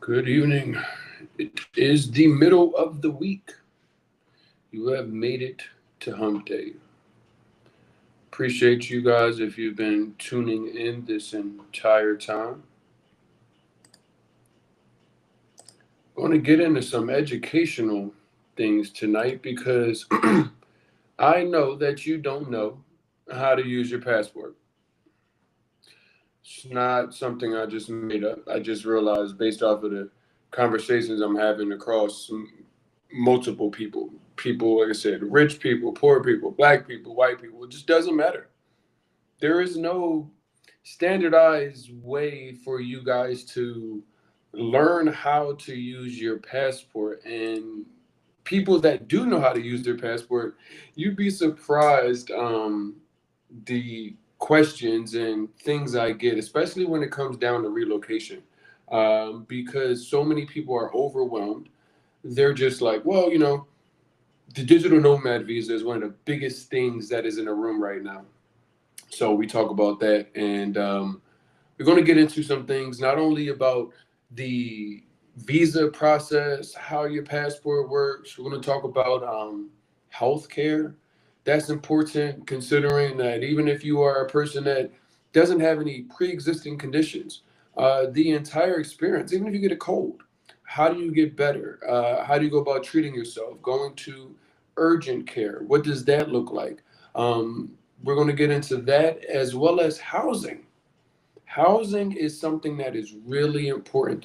Good evening. It is the middle of the week. You have made it to hump day. Appreciate you guys if you've been tuning in this entire time. Going to get into some educational things tonight because I know that you don't know how to use your passport. It's not something I just made up. I just realized based off of the conversations I'm having across multiple people. People, like I said, rich people, poor people, black people, white people. It just doesn't matter. There is no standardized way for you guys to learn how to use your passport. And people that do know how to use their passport, you'd be surprised the questions and things I get, especially when it comes down to relocation. Because so many people are overwhelmed. They're just like, well, the digital nomad visa is one of the biggest things that is in the room right now. So we talk about that, and we're going to get into some things not only about the visa process, how your passport works. We're going to talk about healthcare. That's important considering that even if you are a person that doesn't have any pre-existing conditions, the entire experience, even if you get a cold, how do you get better? How do you go about treating yourself? Going to urgent care, what does that look like? We're going to get into that as well as housing. Housing is something that is really important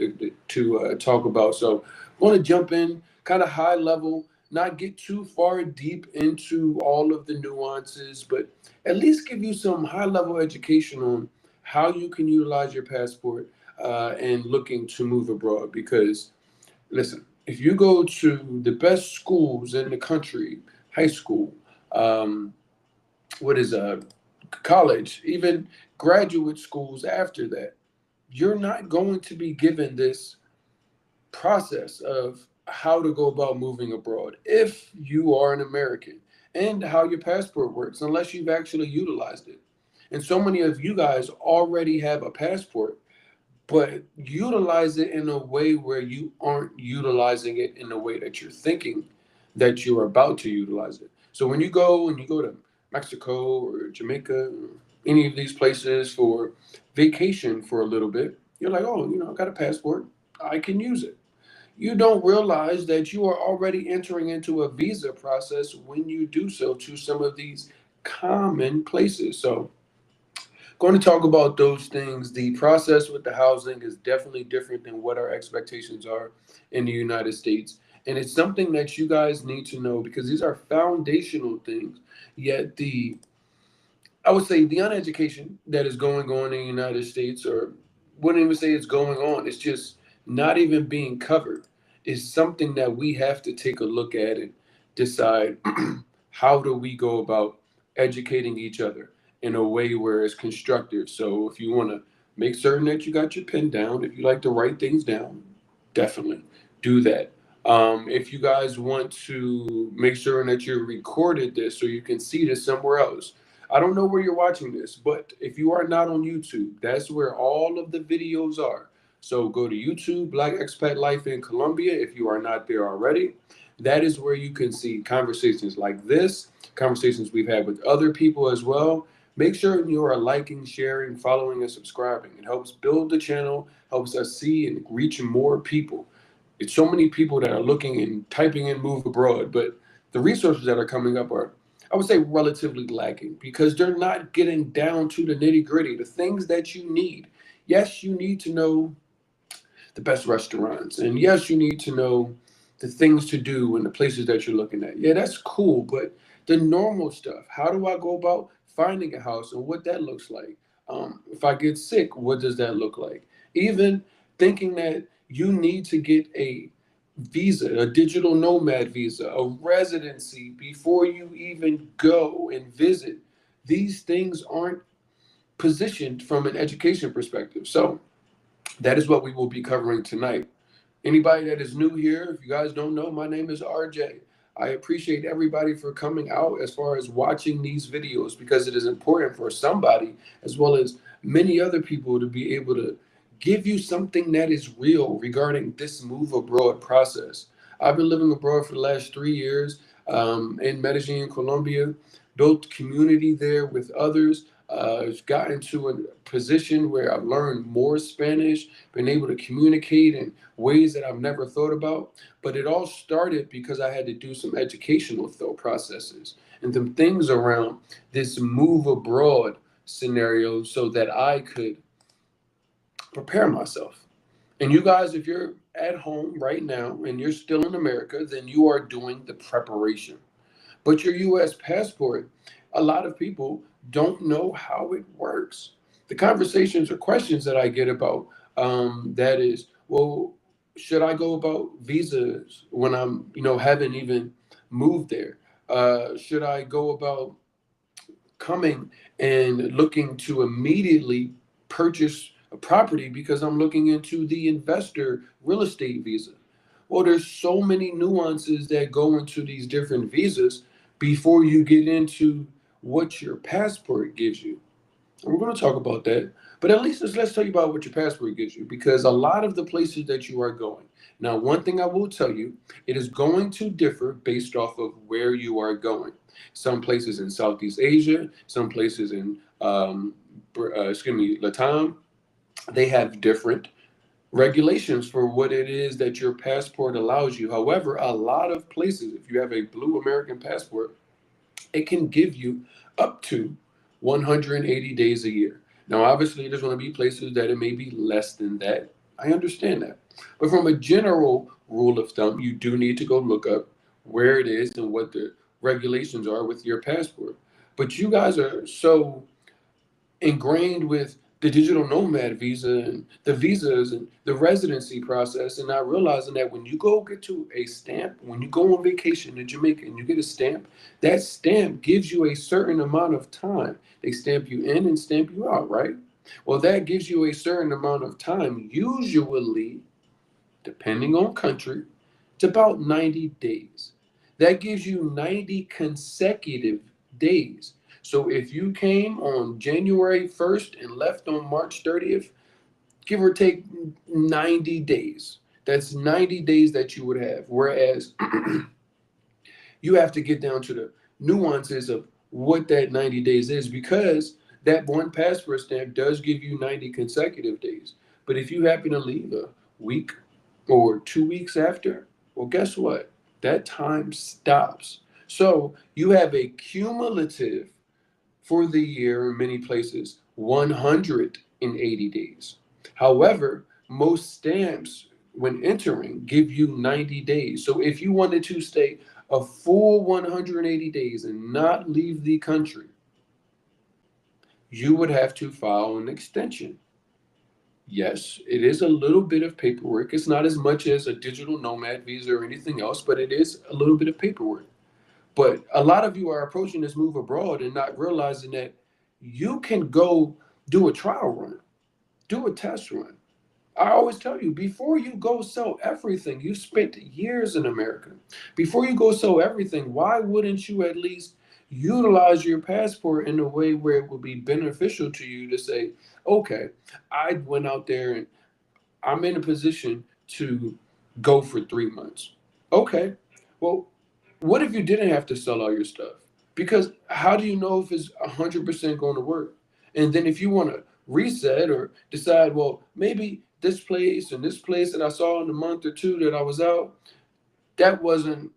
to talk about. So I want to jump in kind of high level, not get too far deep into all of the nuances, but at least give you some high level education on how you can utilize your passport and looking to move abroad. Because listen, if you go to the best schools in the country, high school, um, what is college, even graduate schools after that, you're not going to be given this process of how to go about moving abroad if you are an American and how your passport works unless you've actually utilized it. And so many of you guys already have a passport, but utilize it in a way where you aren't utilizing it in the way that you're thinking that you're about to utilize it. So when you go to Mexico or Jamaica or any of these places for vacation for a little bit, you're like, oh, I got a passport, I can use it. You don't realize that you are already entering into a visa process when you do so to some of these common places. So going to talk about those things. The process with the housing is definitely different than what our expectations are in the United States. And it's something that you guys need to know because these are foundational things. Yet I would say the uneducation that is going on in the United States, or wouldn't even say it's going on, it's just not even being covered, is something that we have to take a look at and decide how do we go about educating each other in a way where it's constructive. So if you want to make certain that you got your pen down, if you like to write things down, definitely do that. If you guys want to make sure that you recorded this so you can see this somewhere else, I don't know where you're watching this, but if you are not on YouTube, that's where all of the videos are. So go to YouTube, Black Expat Life in Colombia, if you are not there already. That is where you can see conversations like this, conversations we've had with other people as well. Make sure you are liking, sharing, following, and subscribing. It helps build the channel, helps us see and reach more people. It's so many people that are looking and typing in move abroad, but the resources that are coming up are, I would say, relatively lacking because they're not getting down to the nitty gritty, the things that you need. Yes, you need to know the best restaurants, and yes, you need to know the things to do and the places that you're looking at. Yeah, that's cool, but the normal stuff, how do I go about finding a house and what that looks like? If I get sick, what does that look like? Even thinking that you need to get a visa, a digital nomad visa, a residency before you even go and visit. These things aren't positioned from an education perspective. So that is what we will be covering tonight. Anybody that is new here, if you guys don't know, my name is RJ. I appreciate everybody for coming out as far as watching these videos because it is important for somebody as well as many other people to be able to give you something that is real regarding this move abroad process. I've been living abroad for the last 3 years in Medellin, Colombia, built community there with others. Gotten to a position where I've learned more Spanish, been able to communicate in ways that I've never thought about. But it all started because I had to do some educational thought processes and some things around this move abroad scenario so that I could prepare myself. And you guys, if you're at home right now and you're still in America, then you are doing the preparation. But your US passport, a lot of people don't know how it works. The conversations or questions that I get about that is, well, should I go about visas when I'm, haven't even moved there? Should I go about coming and looking to immediately purchase a property because I'm looking into the investor real estate visa? Well, there's so many nuances that go into these different visas before you get into what your passport gives you. And we're going to talk about that. But at least let's tell you about what your passport gives you because a lot of the places that you are going. Now, one thing I will tell you, it is going to differ based off of where you are going. Some places in Southeast Asia, some places in, Latam, they have different regulations for what it is that your passport allows you. However, a lot of places, if you have a blue American passport, it can give you up to 180 days a year. Now, obviously, there's going to be places that it may be less than that. I understand that. But from a general rule of thumb, you do need to go look up where it is and what the regulations are with your passport. But you guys are so ingrained with the digital nomad visa and the visas and the residency process and not realizing that when you go get to a stamp, when you go on vacation in Jamaica and you get a stamp, that stamp gives you a certain amount of time. They stamp you in and stamp you out, right? Well, that gives you a certain amount of time, usually, depending on country, it's about 90 days. That gives you 90 consecutive days. So if you came on January 1st and left on March 30th, give or take 90 days. That's 90 days that you would have. Whereas you have to get down to the nuances of what that 90 days is because that one passport stamp does give you 90 consecutive days. But if you happen to leave a week or 2 weeks after, well, guess what? That time stops. So you have a cumulative for the year in many places 180 days. However, most stamps when entering give you 90 days. So if you wanted to stay a full 180 days and not leave the country, you would have to file an extension. Yes, it is a little bit of paperwork. It's not as much as a digital nomad visa or anything else, but it is a little bit of paperwork. But a lot of you are approaching this move abroad and not realizing that you can go do a trial run, do a test run. I always tell you, before you go sell everything, you spent years in America. Before you go sell everything, why wouldn't you at least utilize your passport in a way where it would be beneficial to you to say, okay, I went out there and I'm in a position to go for 3 months. Okay, well, what if you didn't have to sell all your stuff? Because how do you know if it's 100% going to work? And then if you want to reset or decide, well, maybe this place and this place that I saw in a month or two that I was out, that wasn't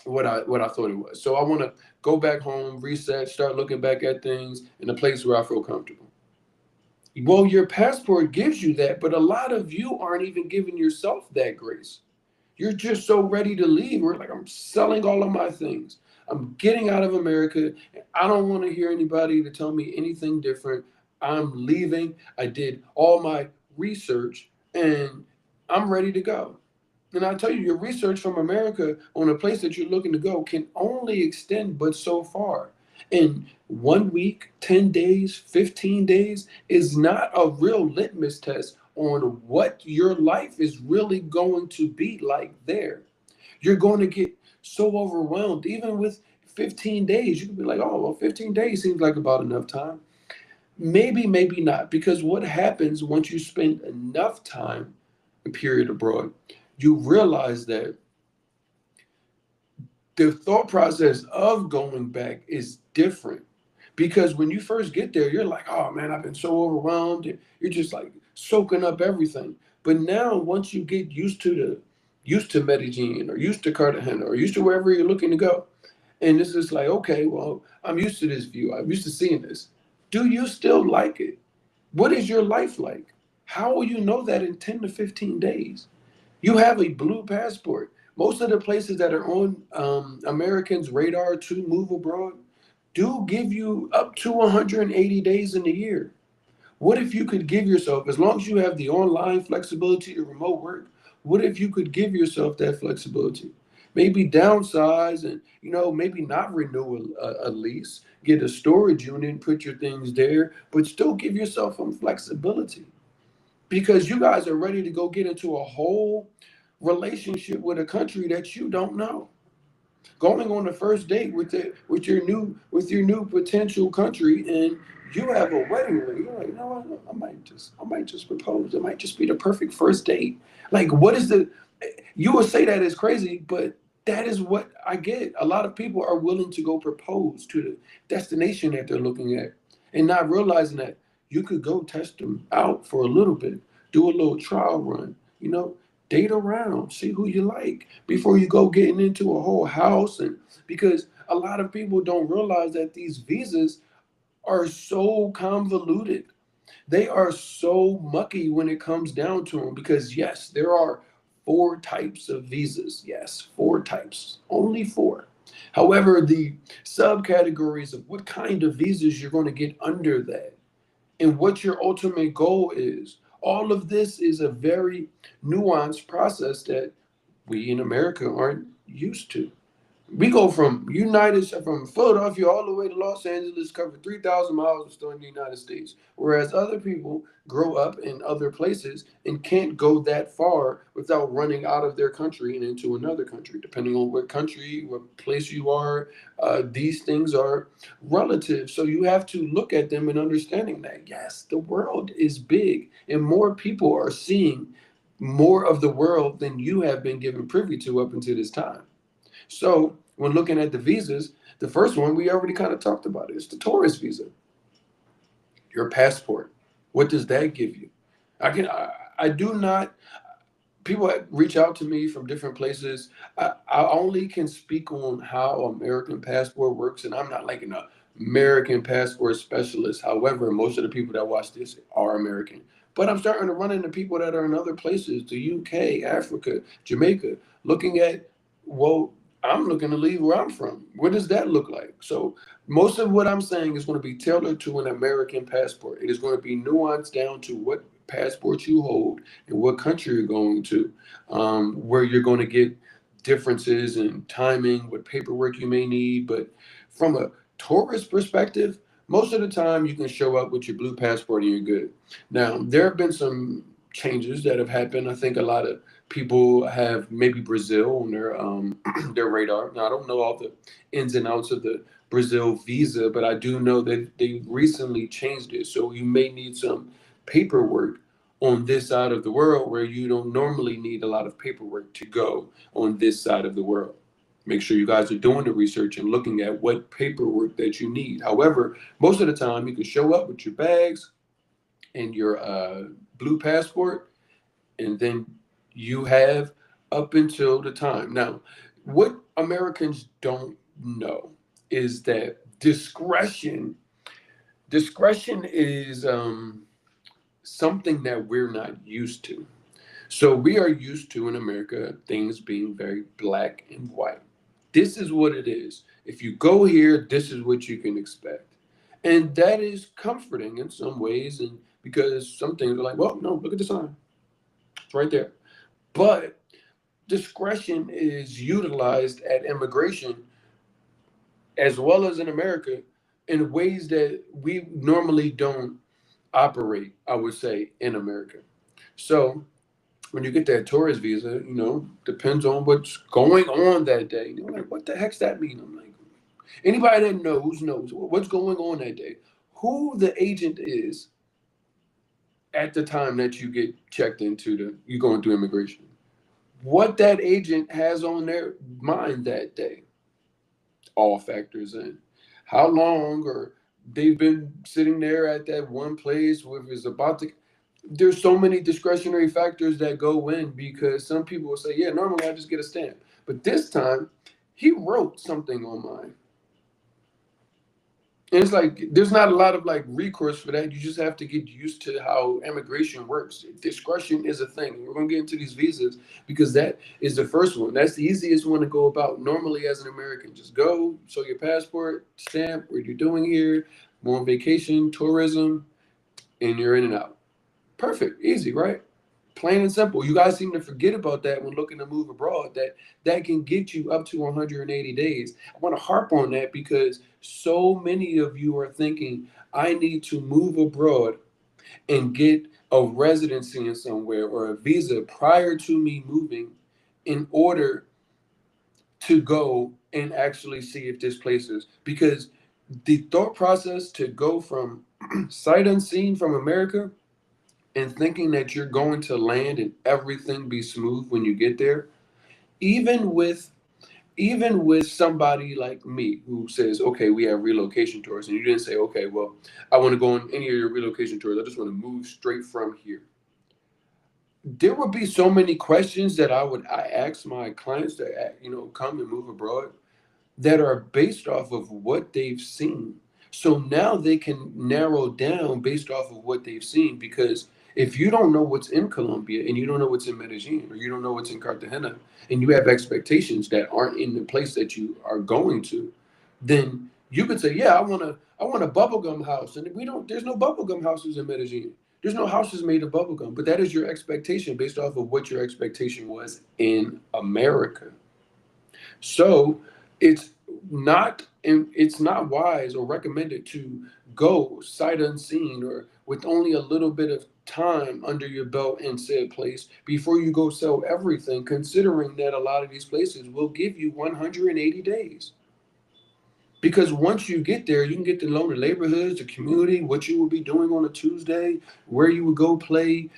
what I thought it was. So I want to go back home, reset, start looking back at things in a place where I feel comfortable. Well, your passport gives you that, but a lot of you aren't even giving yourself that grace. You're just so ready to leave. We're like, I'm selling all of my things. I'm getting out of America. I don't want to hear anybody to tell me anything different. I'm leaving. I did all my research and I'm ready to go. And I tell you, your research from America on a place that you're looking to go can only extend but so far. And 1 week, 10 days, 15 days is not a real litmus test on what your life is really going to be like there. You're going to get so overwhelmed, even with 15 days. You can be like, oh, well, 15 days seems like about enough time. Maybe, maybe not, because what happens once you spend enough time a period abroad, you realize that the thought process of going back is different. Because when you first get there, you're like, oh man, I've been so overwhelmed. And you're just like soaking up everything. But now once you get used to Medellin or used to Cartagena or used to wherever you're looking to go, and it's just like, okay, well, I'm used to this view. I'm used to seeing this. Do you still like it? What is your life like? How will you know that in 10 to 15 days? You have a blue passport. Most of the places that are on Americans' radar to move abroad do give you up to 180 days in a year. What if you could give yourself, as long as you have the online flexibility to remote work, what if you could give yourself that flexibility? Maybe downsize and, maybe not renew a lease, get a storage unit, put your things there, but still give yourself some flexibility because you guys are ready to go get into a whole relationship with a country that you don't know. Going on the first date with your new potential country, and you have a wedding ring. You're like, you know what? I might just propose. It might just be the perfect first date. Like, what is the? You would say that is crazy, but that is what I get. A lot of people are willing to go propose to the destination that they're looking at, and not realizing that you could go test them out for a little bit, do a little trial run. Date around, see who you like before you go getting into a whole house. And because a lot of people don't realize that these visas are so convoluted, they are so mucky when it comes down to them. Because yes, there are four types of visas. Yes, four types, only four. However, the subcategories of what kind of visas you're going to get under that and what your ultimate goal is. All of this is a very nuanced process that we in America aren't used to. We go from Philadelphia all the way to Los Angeles, cover 3,000 miles, and still in the United States. Whereas other people grow up in other places and can't go that far without running out of their country and into another country. Depending on what country, what place you are, these things are relative. So you have to look at them and understanding that yes, the world is big, and more people are seeing more of the world than you have been given privy to up until this time. So when looking at the visas, the first one we already kind of talked about is the tourist visa, your passport. What does that give you? I do not. People reach out to me from different places. I only can speak on how American passport works, and I'm not like an American passport specialist. However, most of the people that watch this are American. But I'm starting to run into people that are in other places, the UK, Africa, Jamaica, looking at, well, I'm looking to leave where I'm from. What does that look like? So most of what I'm saying is going to be tailored to an American passport. It is going to be nuanced down to what passport you hold and what country you're going to, where you're going to get differences in timing, what paperwork you may need. But from a tourist perspective, most of the time you can show up with your blue passport and you're good. Now, there have been some changes that have happened. I think a lot of people have maybe Brazil on their their radar. Now, I don't know all the ins and outs of the Brazil visa, but I do know that they recently changed it. So you may need some paperwork on this side of the world where you don't normally need a lot of paperwork to go on this side of the world. Make sure you guys are doing the research and looking at what paperwork that you need. However, most of the time you can show up with your bags and your blue passport, and then you have up until the time. Now, what Americans don't know is that discretion is something that we're not used to. So we are used to in America things being very black and white. This is what it is. If you go here, this is what you can expect. And that is comforting in some ways, and because some things are like, well, no, look at the sign. It's right there. But discretion is utilized at immigration as well as in America in ways that we normally don't operate, I would say, in America. So when you get that tourist visa, depends on what's going on that day. You're like, what the heck's that mean? I'm like, anybody that knows what's going on that day. who the agent is at the time that you get checked into you going through immigration. What that agent has on their mind that day all factors in. How long or they've been sitting there at that one place with is about to there's so many discretionary factors that go in because some people will say, yeah, normally I just get a stamp. But this time he wrote something on mine. And it's like there's not a lot of like recourse for that. You just have to get used to how immigration works. Discretion is a thing. We're gonna get into these visas because that is the first one. That's the easiest one to go about normally as an American. Just go, show your passport, stamp, what you're doing here, go on vacation, tourism, and you're in and out. Perfect, easy, right? Plain and simple. You guys seem to forget about that when looking to move abroad. That can get you up to 180 days. I want to harp on that because so many of you are thinking, I need to move abroad and get a residency in somewhere or a visa prior to me moving in order to go and actually see if this place is because the thought process to go from sight unseen from America and thinking that you're going to land and everything be smooth when you get there, even with somebody like me who says, okay, we have relocation tours, and you didn't say, okay, well, I want to go on any of your relocation tours. I just want to move straight from here. There would be so many questions that I ask my clients that come and move abroad that are based off of what they've seen. So now they can narrow down based off of what they've seen. Because if you don't know what's in Colombia and you don't know what's in Medellin or you don't know what's in Cartagena and you have expectations that aren't in the place that you are going to, then you could say, yeah, I want a bubblegum house. And there's no bubblegum houses in Medellin. There's no houses made of bubblegum, but that is your expectation based off of what your expectation was in America. So it's not wise or recommended to go sight unseen or with only a little bit of time under your belt in said place before you go sell everything, considering that a lot of these places will give you 180 days. Because once you get there, you can get to know the neighborhoods, the community, what you will be doing on a Tuesday, where you would go play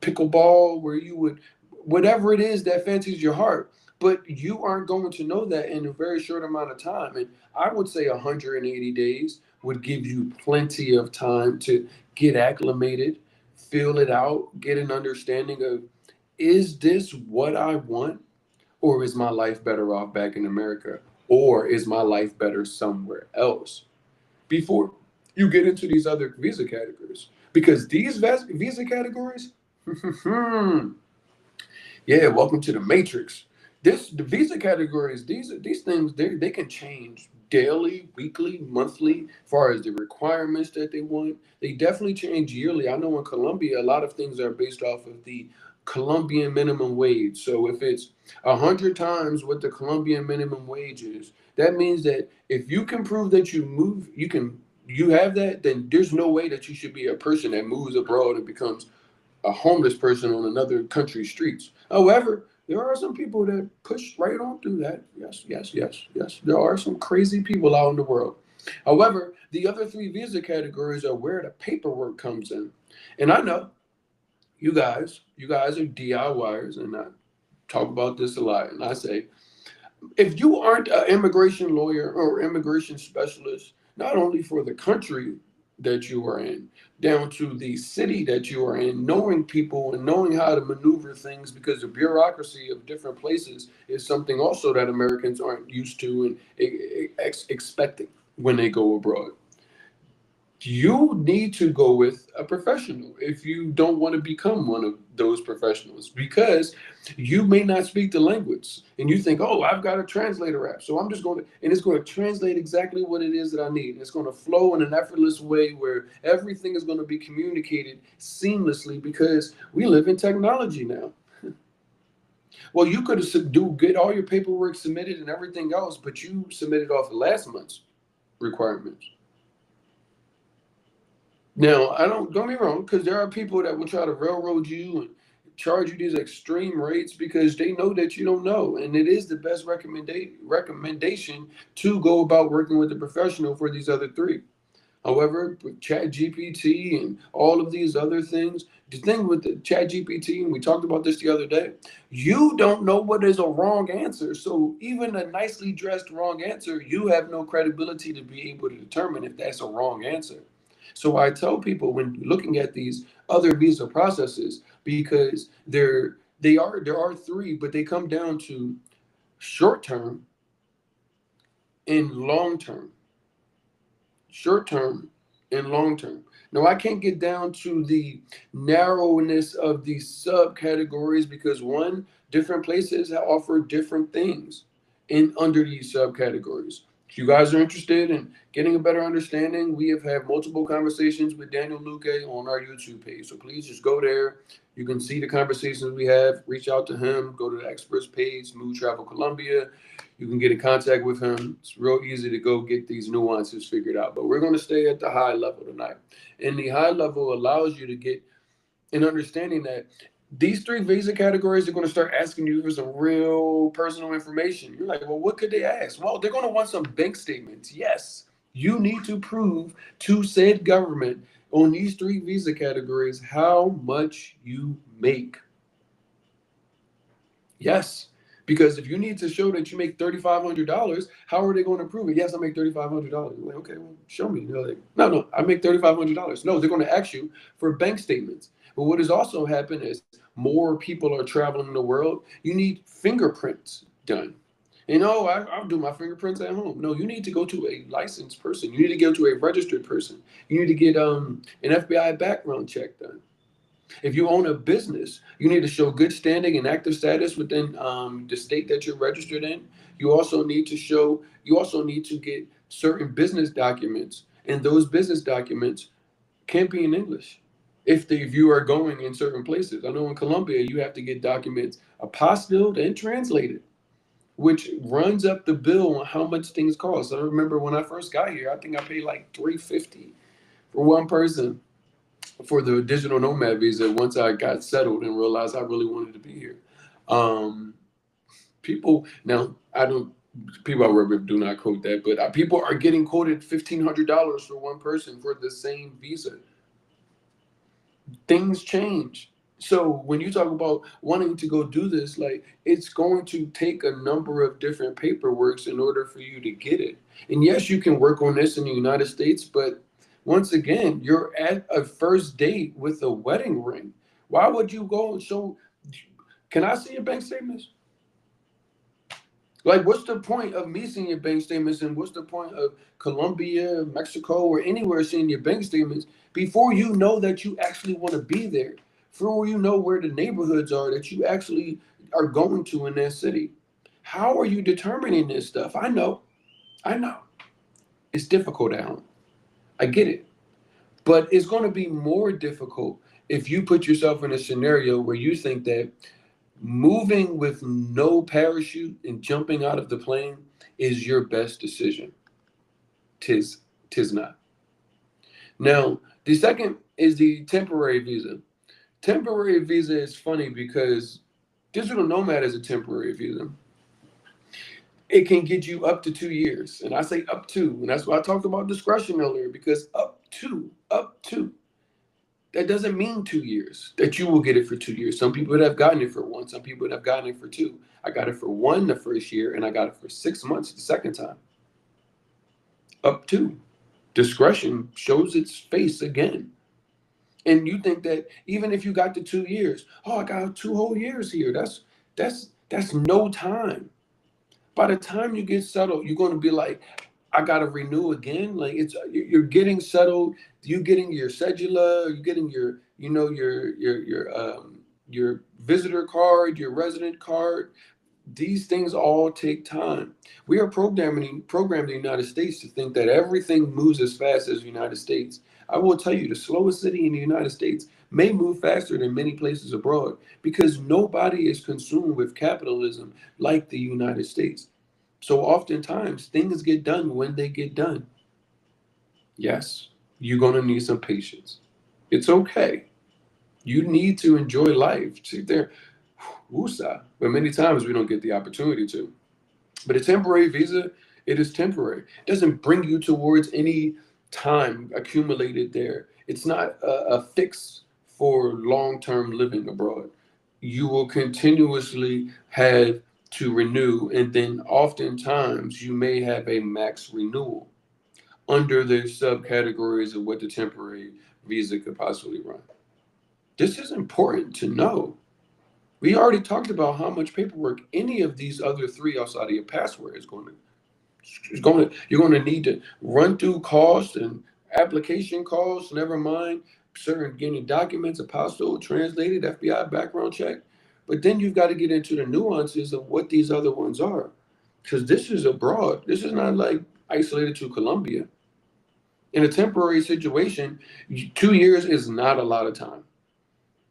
pickleball, where you would, whatever it is that fancies your heart. But you aren't going to know that in a very short amount of time. And I would say 180 days would give you plenty of time to get acclimated, feel it out, get an understanding of is this what I want? Or is my life better off back in America? Or is my life better somewhere else? Before you get into these other visa categories. Because these visa categories, yeah, welcome to the matrix. The visa categories, these things they can change daily, weekly, monthly, as far as the requirements that they want. They definitely change yearly. I know in Colombia, a lot of things are based off of the Colombian minimum wage. So if it's 100 times what the Colombian minimum wage is, that means that if you can prove that you have that, then there's no way that you should be a person that moves abroad and becomes a homeless person on another country's streets. However, there are some people that push right on through that. Yes, yes, yes, yes. There are some crazy people out in the world. However, the other three visa categories are where the paperwork comes in. And I know you guys are DIYers, and I talk about this a lot. And I say, if you aren't an immigration lawyer or immigration specialist, not only for the country that you are in, down to the city that you are in, knowing people and knowing how to maneuver things, because the bureaucracy of different places is something also that Americans aren't used to and expecting when they go abroad. You need to go with a professional if you don't want to become one of those professionals because you may not speak the language and you think, oh, I've got a translator app, so I'm just going to, and it's going to translate exactly what it is that I need. It's going to flow in an effortless way where everything is going to be communicated seamlessly because we live in technology now. Well, you could get all your paperwork submitted and everything else, but you submitted off the last month's requirements. Now, I don't get me wrong, because there are people that will try to railroad you and charge you these extreme rates because they know that you don't know, and it is the best recommendation to go about working with a professional for these other three. However, with Chat GPT and all of these other things, the thing with the Chat GPT, and we talked about this the other day, you don't know what is a wrong answer. So even a nicely dressed wrong answer, you have no credibility to be able to determine if that's a wrong answer. So I tell people when looking at these other visa processes, because there are three, but they come down to short term and long term. Short term and long term. Now, I can't get down to the narrowness of these subcategories because one, different places offer different things in under these subcategories. If you guys are interested in getting a better understanding, we have had multiple conversations with Daniel Luque on our YouTube page. So please just go there. You can see the conversations we have. Reach out to him. Go to the experts page, Smooth Travel Colombia. You can get in contact with him. It's real easy to go get these nuances figured out. But we're going to stay at the high level tonight. And the high level allows you to get an understanding that these three visa categories are going to start asking you for some real personal information. You're like, well, what could they ask? Well, they're going to want some bank statements. Yes, you need to prove to said government on these three visa categories how much you make. Yes. Because if you need to show that you make $3,500, how are they going to prove it? Yes, I make $3,500. Like, okay, well, show me. They're like, no, I make $3,500. No, they're going to ask you for bank statements. But what has also happened is more people are traveling the world. You need fingerprints done. And oh, I'll do my fingerprints at home. No, you need to go to a licensed person. You need to go to a registered person. You need to get an FBI background check done. If you own a business, you need to show good standing and active status within the state that you're registered in. You also need to get certain business documents, and those business documents can't be in English if you are going in certain places. I know in Colombia, you have to get documents apostilled and translated, which runs up the bill on how much things cost. I remember when I first got here, I think I paid like $350 for one person for the digital nomad visa once I got settled and realized I really wanted to be here. Um, people now I don't people I work with do not quote that, but people are getting quoted $1,500 for one person for the same visa. Things change. So when you talk about wanting to go do this, like it's going to take a number of different paperworks in order for you to get it. And yes, you can work on this in the United States, but once again, you're at a first date with a wedding ring. Why would you go and show? Can I see your bank statements? Like, what's the point of me seeing your bank statements, and what's the point of Colombia, Mexico, or anywhere seeing your bank statements before you know that you actually want to be there? Before you know where the neighborhoods are that you actually are going to in that city? How are you determining this stuff? I know. It's difficult, Alan. I get it. But it's going to be more difficult if you put yourself in a scenario where you think that moving with no parachute and jumping out of the plane is your best decision. Tis not. Now, the second is the temporary visa. Temporary visa is funny because digital nomad is a temporary visa. It can get you up to 2 years. And I say up to, and that's why I talked about discretion earlier, because up to. That doesn't mean 2 years that you will get it for 2 years. Some people have gotten it for one, some people have gotten it for two. I got it for one the first year, and I got it for 6 months the second time. Up to. Discretion shows its face again. And you think that even if you got the 2 years, oh, I got 2 whole years here. That's no time. By the time you get settled, you're going to be like, I gotta renew again. Like you're getting settled. You getting your cedula. You getting your visitor card, your resident card. These things all take time. We are programmed the United States to think that everything moves as fast as the United States. I will tell you, the slowest city in the United States may move faster than many places abroad because nobody is consumed with capitalism like the United States. So oftentimes things get done when they get done. Yes, you're going to need some patience. It's okay. You need to enjoy life. Sit there, woosah. But many times we don't get the opportunity to. But a temporary visa, it is temporary. It doesn't bring you towards any time accumulated there. It's not a fix for long-term living abroad. You will continuously have to renew, and then oftentimes you may have a max renewal under the subcategories of what the temporary visa could possibly run. This is important to know. We already talked about how much paperwork any of these other three outside of your passport you're going to need to run through costs and application costs, never mind certain getting documents, apostille, translated, FBI background check. But then you've got to get into the nuances of what these other ones are. Because this is abroad. This is not like isolated to Colombia. In a temporary situation, 2 years is not a lot of time.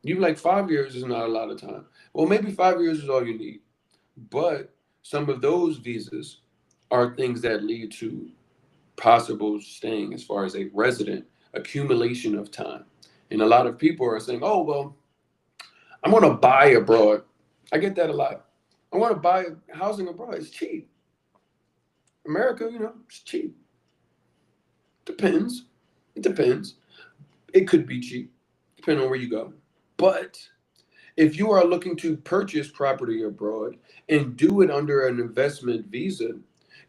You like 5 years is not a lot of time. Well, maybe 5 years is all you need. But some of those visas are things that lead to possible staying as far as a resident accumulation of time. And a lot of people are saying, oh, well, I'm going to buy abroad. I get that a lot. I want to buy housing abroad. It's cheap. America, it's cheap. Depends. It depends. It could be cheap, depending on where you go. But if you are looking to purchase property abroad and do it under an investment visa,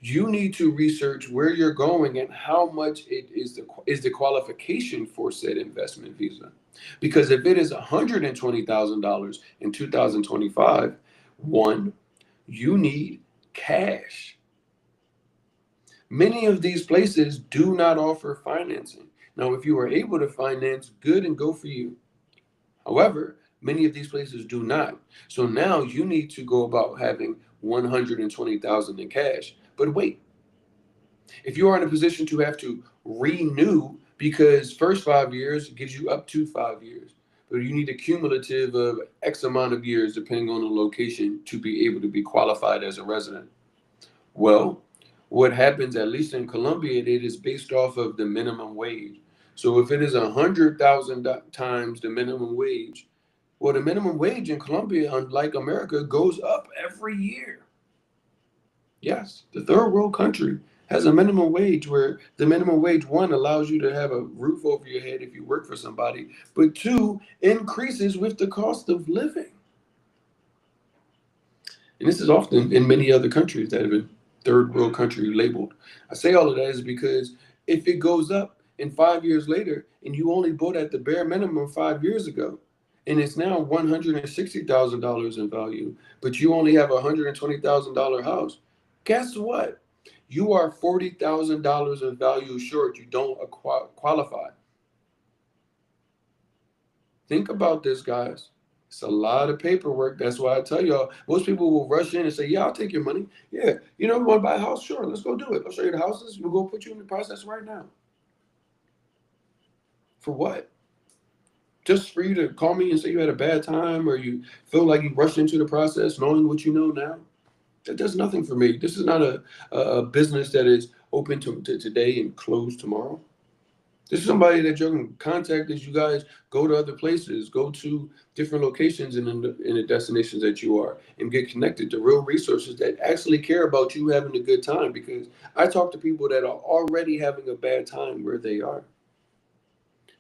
you need to research where you're going and how much it is the qualification for said investment visa. Because if it is $120,000 in 2025, one, you need cash. Many of these places do not offer financing. Now, if you are able to finance, good and go for you. However, many of these places do not. So now you need to go about having 120,000 in cash. But wait, if you are in a position to have to renew, because first 5 years gives you up to 5 years, but you need a cumulative of X amount of years, depending on the location, to be able to be qualified as a resident. Well, what happens, at least in Colombia, it is based off of the minimum wage. So if it is 100,000 times the minimum wage, well, the minimum wage in Colombia, unlike America, goes up every year. Yes, the third world country has a minimum wage where the minimum wage, one, allows you to have a roof over your head if you work for somebody, but two, increases with the cost of living. And this is often in many other countries that have been third world country labeled. I say all of that is because if it goes up and 5 years later, and you only bought at the bare minimum 5 years ago, and it's now $160,000 in value, but you only have a $120,000 house, guess what? You are $40,000 in value short. You don't qualify. Think about this, guys. It's a lot of paperwork. That's why I tell y'all, most people will rush in and say, yeah, I'll take your money. Yeah, you want to buy a house? Sure, let's go do it. I'll show you the houses. We'll go put you in the process right now. For what? Just for you to call me and say you had a bad time or you feel like you rushed into the process knowing what you know now? That does nothing for me. This is not a business that is open to today and closed tomorrow. This is somebody that you can contact as you guys go to other places, go to different locations in the destinations that you are, and get connected to real resources that actually care about you having a good time. Because I talk to people that are already having a bad time where they are.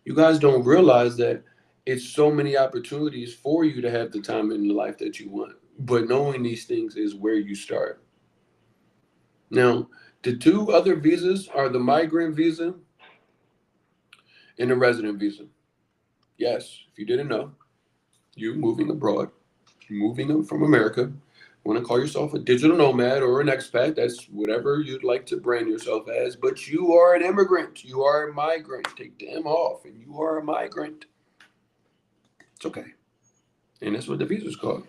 You guys don't realize that it's so many opportunities for you to have the time in life that you want. But knowing these things is where you start. Now, the two other visas are the migrant visa and the resident visa. Yes, if you didn't know, you moving abroad, moving from America, want to call yourself a digital nomad or an expat, that's whatever you'd like to brand yourself as, but you are an immigrant. You are a migrant. Take the M off, and you are a migrant. It's okay. And that's what the visa is called.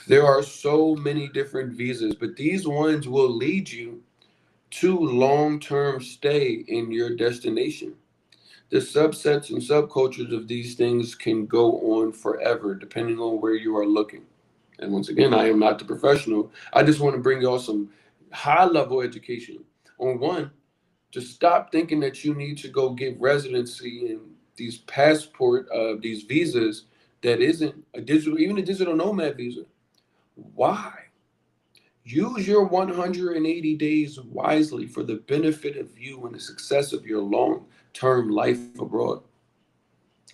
There are so many different visas, but these ones will lead you to long-term stay in your destination. The subsets and subcultures of these things can go on forever, depending on where you are looking. And once again, I am not the professional. I just want to bring y'all some high-level education on one, to stop thinking that you need to go get residency in these these visas that isn't a digital, even a digital nomad visa. Why? Use your 180 days wisely for the benefit of you and the success of your long-term life abroad.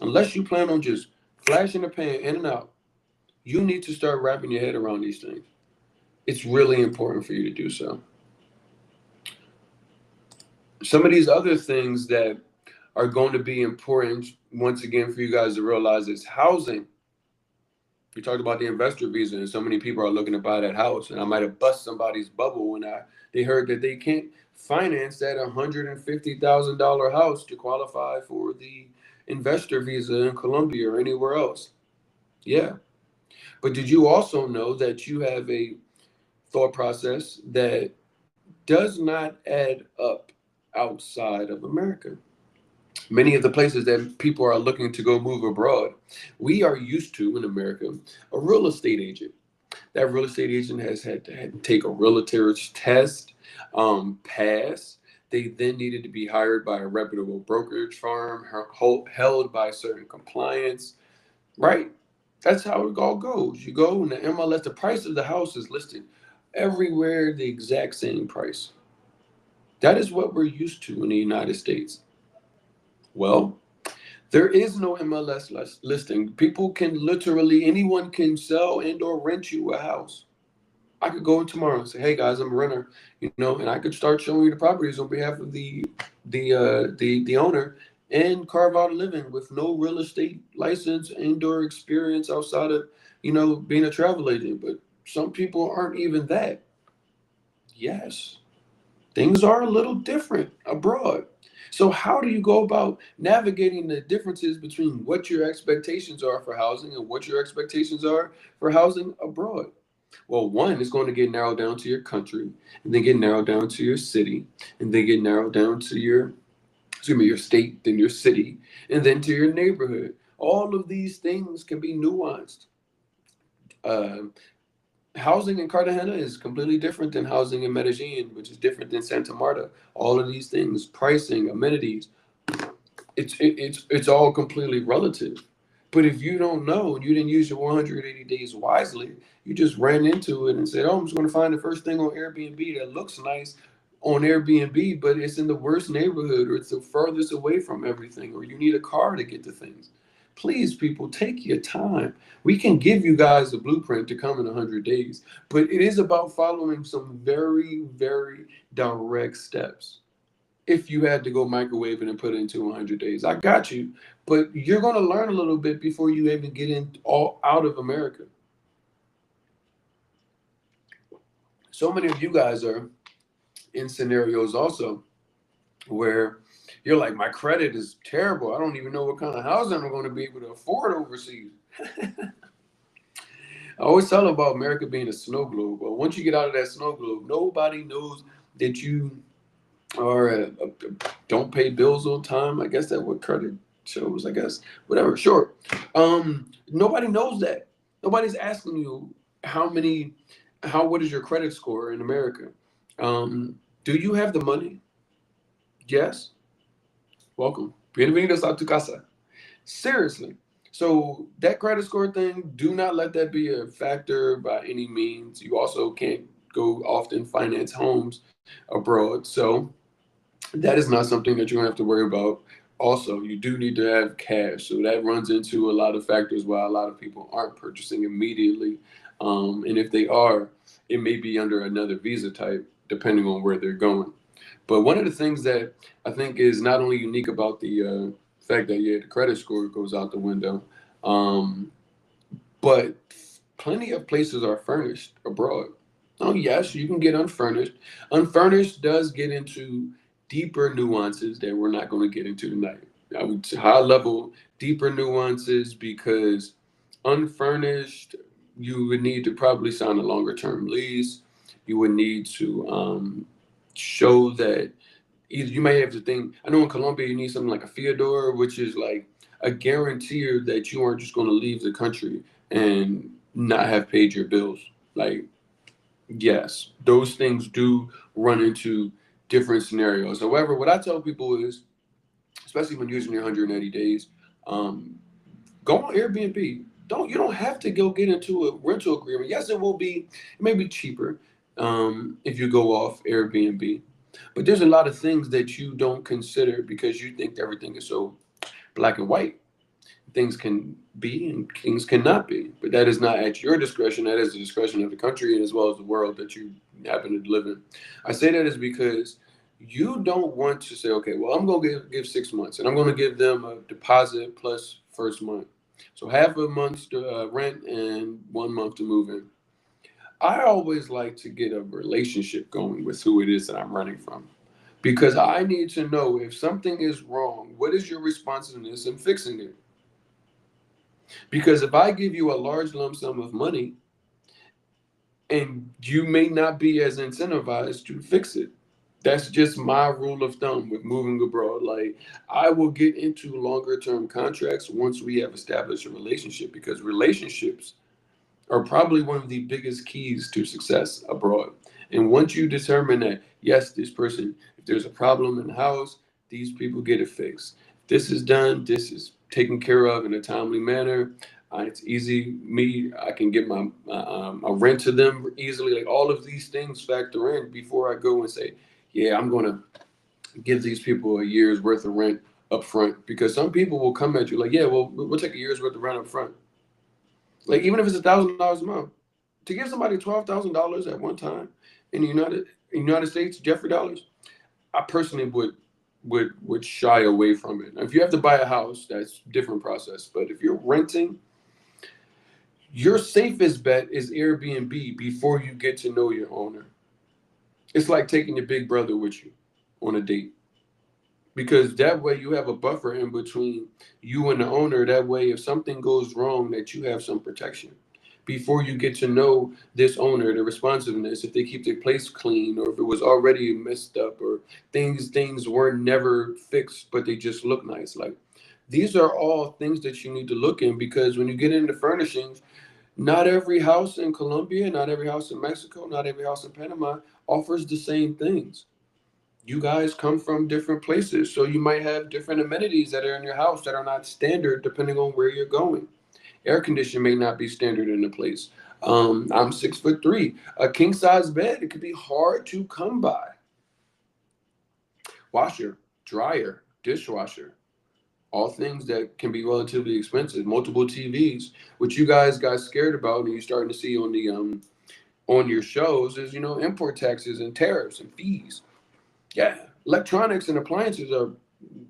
Unless you plan on just flashing the pan in and out, you need to start wrapping your head around these things. It's really important for you to do so. Some of these other things that are going to be important, once again, for you guys to realize is housing. We talked about the investor visa, and so many people are looking to buy that house. And I might have bust somebody's bubble when they heard that they can't finance that $150,000 house to qualify for the investor visa in Colombia or anywhere else. Yeah. But did you also know that you have a thought process that does not add up outside of America? Many of the places that people are looking to go move abroad, we are used to in America a real estate agent. That real estate agent has had to take a realtor's test, pass. They then needed to be hired by a reputable brokerage firm, held by certain compliance, right? That's how it all goes. You go in the MLS, the price of the house is listed everywhere the exact same price. That is what we're used to in the United States. Well, there is no MLS listing. People can literally, anyone can sell and or rent you a house. I could go in tomorrow and say, "Hey guys, I'm a renter," and I could start showing you the properties on behalf of the owner, and carve out a living with no real estate license and or experience outside of being a travel agent. But some people aren't even that. Yes, things are a little different abroad. So how do you go about navigating the differences between what your expectations are for housing and what your expectations are for housing abroad? Well, one is going to get narrowed down to your country, and then get narrowed down to your city, and then get narrowed down to your state, then your city, and then to your neighborhood. All of these things can be nuanced. Uh, Housing in Cartagena is completely different than housing in Medellin, which is different than Santa Marta. All of these things, pricing, amenities, it's all completely relative. But if you don't know and you didn't use your 180 days wisely, you just ran into it and said, "Oh, I'm just going to find the first thing on Airbnb that looks nice on Airbnb, but it's in the worst neighborhood or it's the furthest away from everything, or you need a car to get to things." Please, people, take your time. We can give you guys a blueprint to come in 100 days, but it is about following some very, very direct steps. If you had to go microwave it and put it into 100 days, I got you, but you're going to learn a little bit before you even get in all out of America. So many of you guys are in scenarios also where you're like, my credit is terrible. I don't even know what kind of housing I'm going to be able to afford overseas. I always tell them about America being a snow globe. But once you get out of that snow globe, nobody knows that you are don't pay bills on time. I guess that's what credit shows. I guess whatever. Sure. Nobody knows that. Nobody's asking you what is your credit score in America? Do you have the money? Yes. Welcome. Bienvenidos a tu casa. Seriously. So that credit score thing, do not let that be a factor by any means. You also can't go often finance homes abroad. So that is not something that you're gonna have to worry about. Also, you do need to have cash. So that runs into a lot of factors why a lot of people aren't purchasing immediately. And if they are, it may be under another visa type, depending on where they're going. But one of the things that I think is not only unique about the fact that the credit score goes out the window, um, but plenty of places are furnished abroad. Oh yes, you can get unfurnished. Unfurnished does get into deeper nuances that we're not going to get into tonight. I would high level deeper nuances because unfurnished, you would need to probably sign a longer term lease. You would need to show that either you may have to think. I know in Colombia you need something like a fiador, which is like a guarantee that you aren't just going to leave the country and not have paid your bills. Like, yes, those things do run into different scenarios. However, what I tell people is, especially when using your 180 days, um, go on Airbnb. You don't have to go get into a rental agreement. Yes, it may be cheaper. if you go off Airbnb. But there's a lot of things that you don't consider because you think everything is so black and white. Things can be and things cannot be. But that is not at your discretion. That is the discretion of the country and as well as the world that you happen to live in. I say that is because you don't want to say, okay, well, I'm going to give 6 months and I'm going to give them a deposit plus first month. So half a month's rent and 1 month to move in. I always like to get a relationship going with who it is that I'm running from because I need to know if something is wrong, what is your responsiveness in fixing it? Because if I give you a large lump sum of money and you may not be as incentivized to fix it, that's just my rule of thumb with moving abroad. Like, I will get into longer term contracts once we have established a relationship because relationships are probably one of the biggest keys to success abroad. And once you determine that, yes, this person, if there's a problem in the house, these people get it fixed. This is done, this is taken care of in a timely manner. It's easy. I can get my rent to them easily. Like all of these things factor in before I go and say, yeah, I'm going to give these people a year's worth of rent up front. Because some people will come at you like, yeah, well, we'll take a year's worth of rent up front. Like even if it's $1,000 a month, to give somebody $12,000 at one time in the United States, Jeffrey dollars, I personally would shy away from it. Now, if you have to buy a house, that's a different process. But if you're renting, your safest bet is Airbnb before you get to know your owner. It's like taking your big brother with you on a date. Because that way you have a buffer in between you and the owner. That way, if something goes wrong, that you have some protection. Before you get to know this owner, the responsiveness, if they keep their place clean, or if it was already messed up, or things weren't never fixed, but they just look nice. Like these are all things that you need to look in because when you get into furnishings, not every house in Colombia, not every house in Mexico, not every house in Panama offers the same things. You guys come from different places, so you might have different amenities that are in your house that are not standard depending on where you're going. Air conditioning may not be standard in the place. I'm 6'3". A king size bed, it could be hard to come by. Washer, dryer, dishwasher, all things that can be relatively expensive. Multiple TVs, which you guys got scared about, and you're starting to see on the on your shows is import taxes and tariffs and fees. Yeah, electronics and appliances are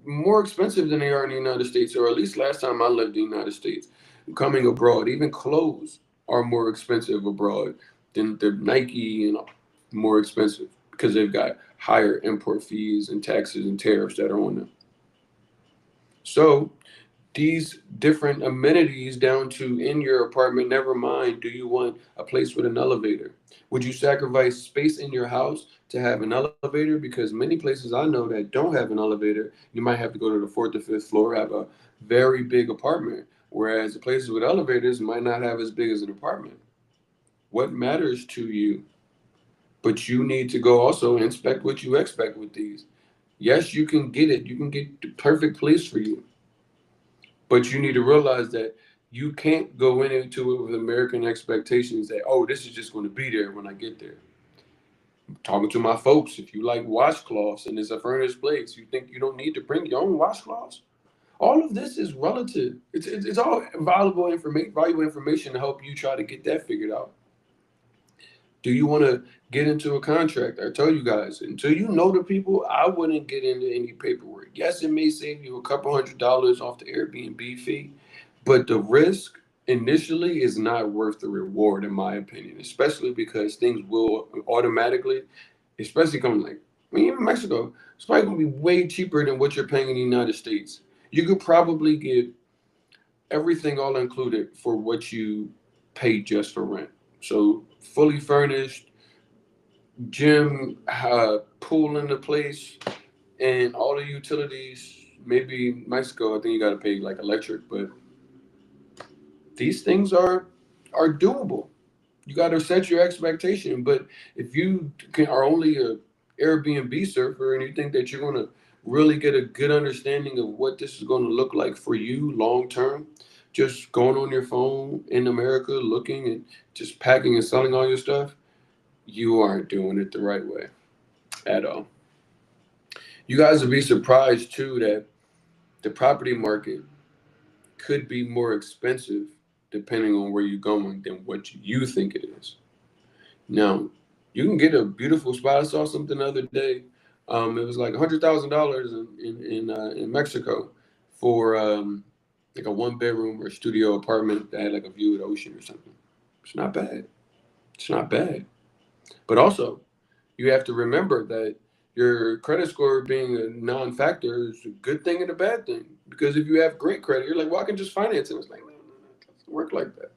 more expensive than they are in the United States, or at least last time I lived in the United States. Coming abroad, even clothes are more expensive abroad than the Nike and more expensive because they've got higher import fees and taxes and tariffs that are on them. So these different amenities down to in your apartment, never mind, do you want a place with an elevator? Would you sacrifice space in your house to have an elevator? Because many places I know that don't have an elevator, you might have to go to the fourth or fifth floor, have a very big apartment. Whereas the places with elevators might not have as big as an apartment. What matters to you? But you need to go also inspect what you expect with these. Yes, you can get it. You can get the perfect place for you. But you need to realize that you can't go into it with American expectations that, oh, this is just going to be there when I get there. I'm talking to my folks, if you like washcloths and it's a furnished place, you think you don't need to bring your own washcloths? All of this is relative. It's all valuable information to help you try to get that figured out. Do you want to get into a contract? I tell you guys, until you know the people, I wouldn't get into any paperwork. Yes, it may save you a couple $100 off the Airbnb fee, but the risk initially is not worth the reward, in my opinion, especially because things will automatically, especially coming like, I mean, even Mexico, it's probably going to be way cheaper than what you're paying in the United States. You could probably get everything all included for what you pay just for rent. So fully furnished, gym, pool in the place, and all the utilities. Maybe Mexico, I think you got to pay like electric, but these things are doable. You got to set your expectation. But if you are only a Airbnb surfer and you think that you're going to really get a good understanding of what this is going to look like for you long term, just going on your phone in America, looking and just packing and selling all your stuff, you aren't doing it the right way at all. You guys would be surprised too that the property market could be more expensive depending on where you're going than what you think it is. Now, you can get a beautiful spot. I saw something the other day. It was like $100,000 in Mexico for like a one bedroom or studio apartment that had like a view of the ocean or something. It's not bad. It's not bad. But also, you have to remember that your credit score being a non-factor is a good thing and a bad thing. Because if you have great credit, you're like, well, I can just finance it. It's like, no, it doesn't work like that.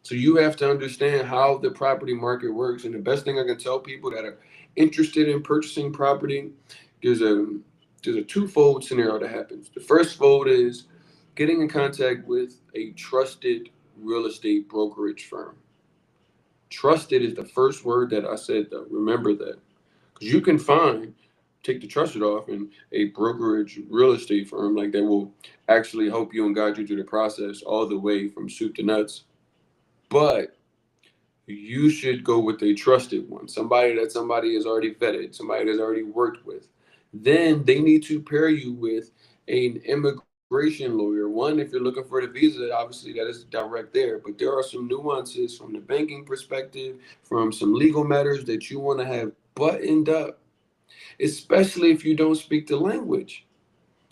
So you have to understand how the property market works. And the best thing I can tell people that are interested in purchasing property, there's a there's a twofold scenario that happens. The first fold is getting in contact with a trusted real estate brokerage firm. Trusted is the first word that I said though. Remember that. Because you can find, take the trusted off, and a brokerage real estate firm like that will actually help you and guide you through the process all the way from soup to nuts. But you should go with a trusted one, somebody that somebody has already vetted, somebody that's already worked with. Then they need to pair you with an immigration lawyer. One, if you're looking for the visa, obviously that is direct there, but there are some nuances from the banking perspective, from some legal matters that you want to have buttoned up, especially if you don't speak the language.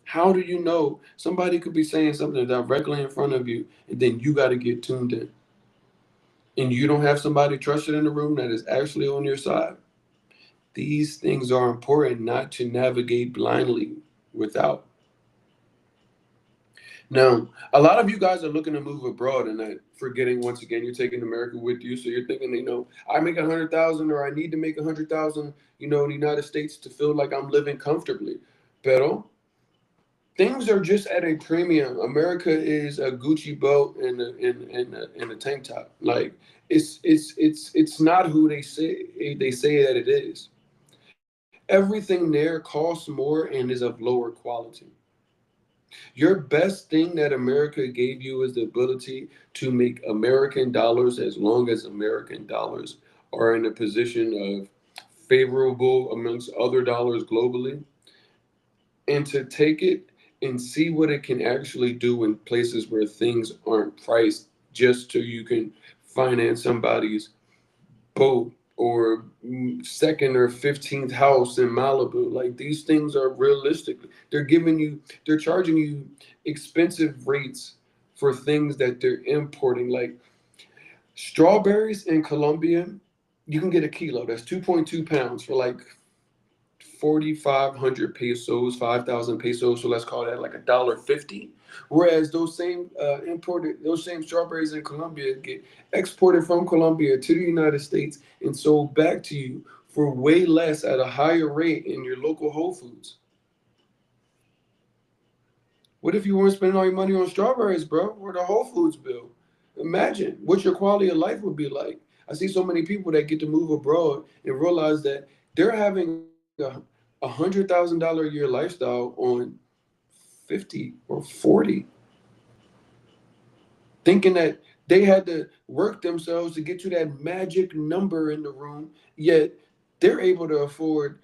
How do you know somebody could be saying something directly in front of you and then you got to get tuned in? And you don't have somebody trusted in the room that is actually on your side, these things are important not to navigate blindly without. Now, a lot of you guys are looking to move abroad and that forgetting once again you're taking America with you. So you're thinking, I make 100,000 or I need to make 100,000, in the United States to feel like I'm living comfortably. Pero things are just at a premium. America is a Gucci belt and a tank top. Like it's not who they say that it is. Everything there costs more and is of lower quality. Your best thing that America gave you is the ability to make American dollars as long as American dollars are in a position of favorable amongst other dollars globally, and to take it and see what it can actually do in places where things aren't priced just so you can finance somebody's boat or second or 15th house in Malibu. Like these things are realistic. They're charging you expensive rates for things that they're importing. Like strawberries in Colombia, you can get a kilo. That's 2.2 pounds for like 4,500 pesos, 5,000 pesos. So let's call that like $1.50. Whereas those same strawberries in Colombia get exported from Colombia to the United States and sold back to you for way less at a higher rate in your local Whole Foods. What if you weren't spending all your money on strawberries, bro, or the Whole Foods bill? Imagine what your quality of life would be like. I see so many people that get to move abroad and realize that they're having a $100,000 a year lifestyle on 50 or 40, thinking that they had to work themselves to get to that magic number in the room, yet they're able to afford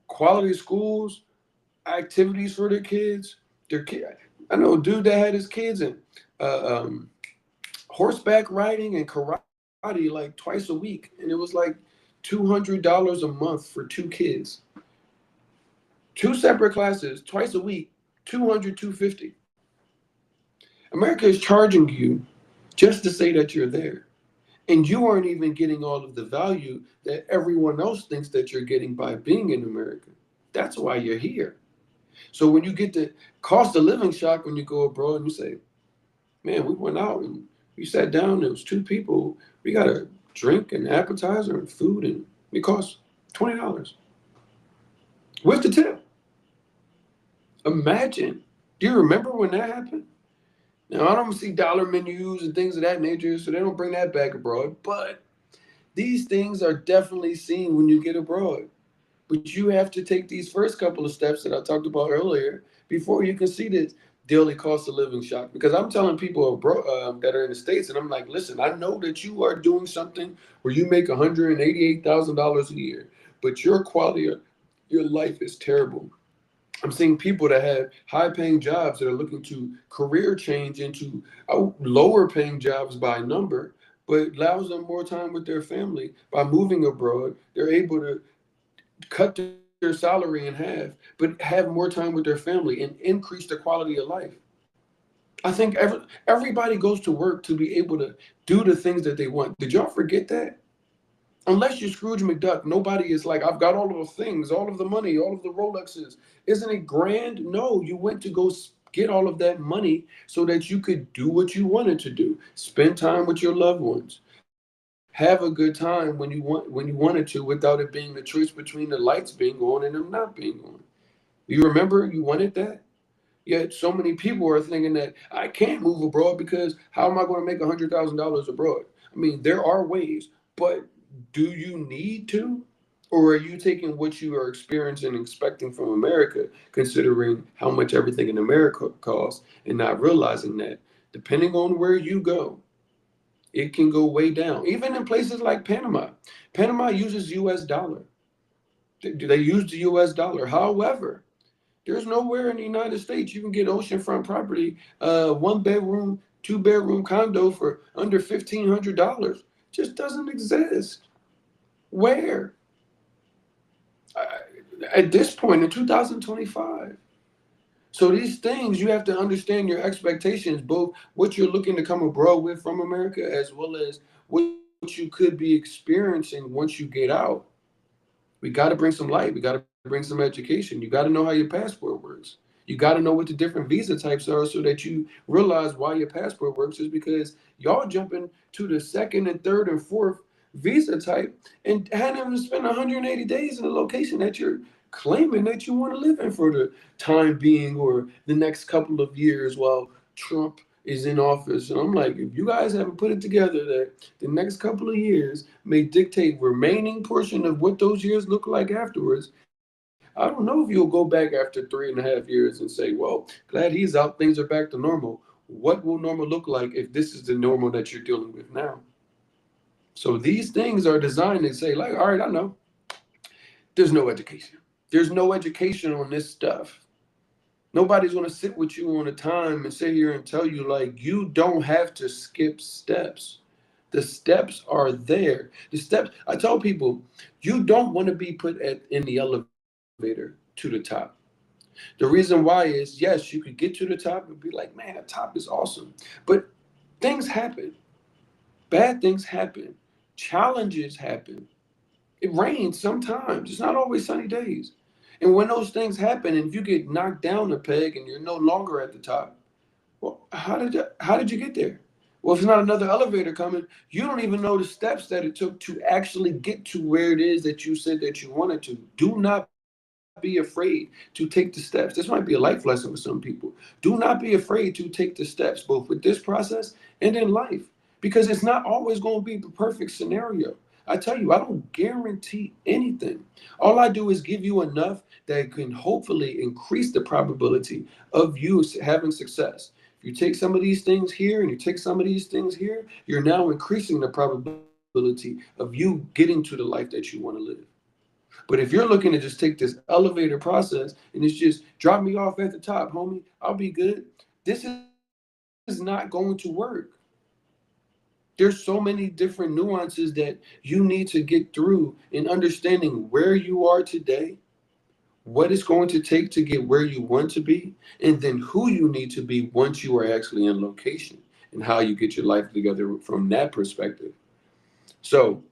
quality schools, activities for their kids. Their kid, I know a dude that had his kids in uh, um, horseback riding and karate like twice a week, and it was like $200 a month for two kids, two separate classes twice a week, 200, 250. America is charging you just to say that you're there. And you aren't even getting all of the value that everyone else thinks that you're getting by being in America. That's why you're here. So when you get the cost of living shock when you go abroad and you say, man, we went out and we sat down, there was two people, we got a drink and appetizer and food, and it cost $20 with the tip. Imagine. Do you remember when that happened? Now, I don't see dollar menus and things of that nature, so they don't bring that back abroad. But these things are definitely seen when you get abroad. But you have to take these first couple of steps that I talked about earlier before you can see daily cost of living shock, because I'm telling people that are in the States, and I'm like, listen, I know that you are doing something where you make $188,000 a year, but your quality of your life is terrible. I'm seeing people that have high paying jobs that are looking to career change into lower paying jobs by number, but allows them more time with their family. By moving abroad, they're able to cut their salary in half, but have more time with their family and increase the quality of life. I think everybody goes to work to be able to do the things that they want. Did y'all forget that? Unless you're Scrooge McDuck, nobody is like, I've got all of the things, all of the money, all of the Rolexes. Isn't it grand? No, you went to go get all of that money so that you could do what you wanted to do. Spend time with your loved ones. Have a good time when you wanted to, without it being the choice between the lights being on and them not being on. You remember you wanted that? Yet so many people are thinking that I can't move abroad because how am I going to make $100,000 abroad? I mean, there are ways, but do you need to? Or are you taking what you are experiencing and expecting from America, considering how much everything in America costs, and not realizing that depending on where you go, it can go way down. Even in places like Panama. Panama uses US dollar. They use the US dollar. However, there's nowhere in the United States you can get oceanfront property, one bedroom, two bedroom condo for under $1,500. Just doesn't exist. Where? Uh, at this point in 2025. So these things, you have to understand your expectations, both what you're looking to come abroad with from America, as well as what you could be experiencing once you get out. We got to bring some light. We got to bring some education. You got to know how your passport works. You got to know what the different visa types are so that you realize why your passport works is because y'all jumping to the second and third and fourth visa type and hadn't even spent 180 days in the location that you're claiming that you want to live in for the time being or the next couple of years while Trump is in office. And I'm like, if you guys haven't put it together that the next couple of years may dictate remaining portion of what those years look like afterwards, I don't know if you'll go back after 3.5 years and say, well, glad he's out, things are back to normal. What will normal look like if this is the normal that you're dealing with now? So these things are designed to say, like, all right, I know there's no education. There's no education on this stuff. Nobody's going to sit with you on a time and sit here and tell you, like, you don't have to skip steps. The steps are there. The steps, I tell people, you don't want to be put in the elevator to the top. The reason why is, yes, you could get to the top and be like, man, the top is awesome. But things happen. Bad things happen. Challenges happen. It rains sometimes. It's not always sunny days. And when those things happen, and if you get knocked down a peg and you're no longer at the top, well, how did you get there? Well, if it's not another elevator coming, you don't even know the steps that it took to actually get to where it is that you said that you wanted to. Do not be afraid to take the steps. This might be a life lesson for some people. Do not be afraid to take the steps, both with this process and in life, because it's not always going to be the perfect scenario. I tell you, I don't guarantee anything. All I do is give you enough that can hopefully increase the probability of you having success. If you take some of these things here and you take some of these things here, you're now increasing the probability of you getting to the life that you want to live. But if you're looking to just take this elevator process and it's just drop me off at the top, homie, I'll be good. This is not going to work. There's so many different nuances that you need to get through in understanding where you are today, what it's going to take to get where you want to be, and then who you need to be once you are actually in location and how you get your life together from that perspective. So,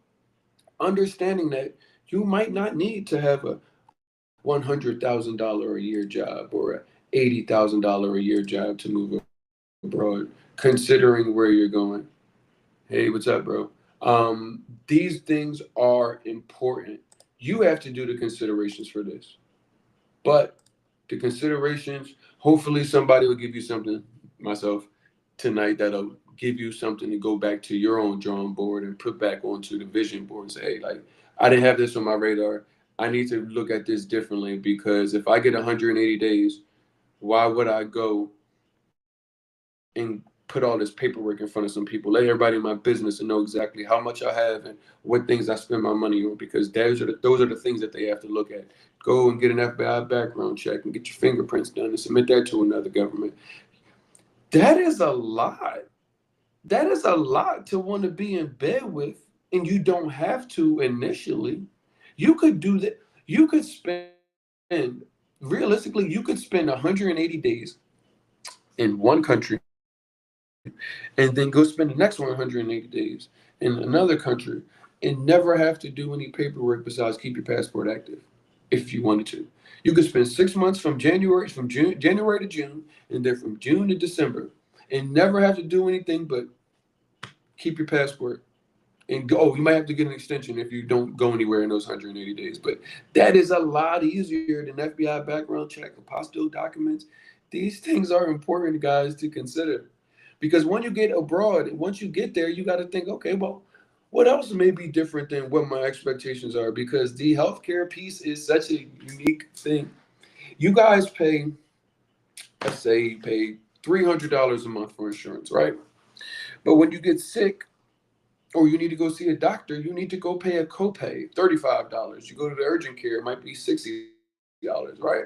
understanding that you might not need to have a $100,000 a year job or a $80,000 a year job to move abroad, considering where you're going. Hey, what's up, bro? These things are important. You have to do the considerations for this. But the considerations, hopefully somebody will give you something, myself, tonight that'll give you something to go back to your own drawing board and put back onto the vision board and say, hey, like, I didn't have this on my radar. I need to look at this differently because if I get 180 days, why would I go and put all this paperwork in front of some people, let everybody in my business and know exactly how much I have and what things I spend my money on, because those are the things that they have to look at. Go and get an FBI background check and get your fingerprints done and submit that to another government. That is a lot. That is a lot to want to be in bed with, and you don't have to initially. You could do that. You could spend, realistically, you could spend 180 days in one country and then go spend the next 180 days in another country and never have to do any paperwork besides keep your passport active if you wanted to. You could spend 6 months January to June, and then from June to December, and never have to do anything but keep your passport and go. Oh, you might have to get an extension if you don't go anywhere in those 180 days. But that is a lot easier than FBI background check, apostille documents. These things are important, guys, to consider. Because when you get abroad, once you get there, you got to think, okay, well, what else may be different than what my expectations are? Because the healthcare piece is such a unique thing. You guys pay, let's say, you pay $300 a month for insurance, right? But when you get sick, or you need to go see a doctor, you need to go pay a copay, $35. You go to the urgent care, it might be $60, right?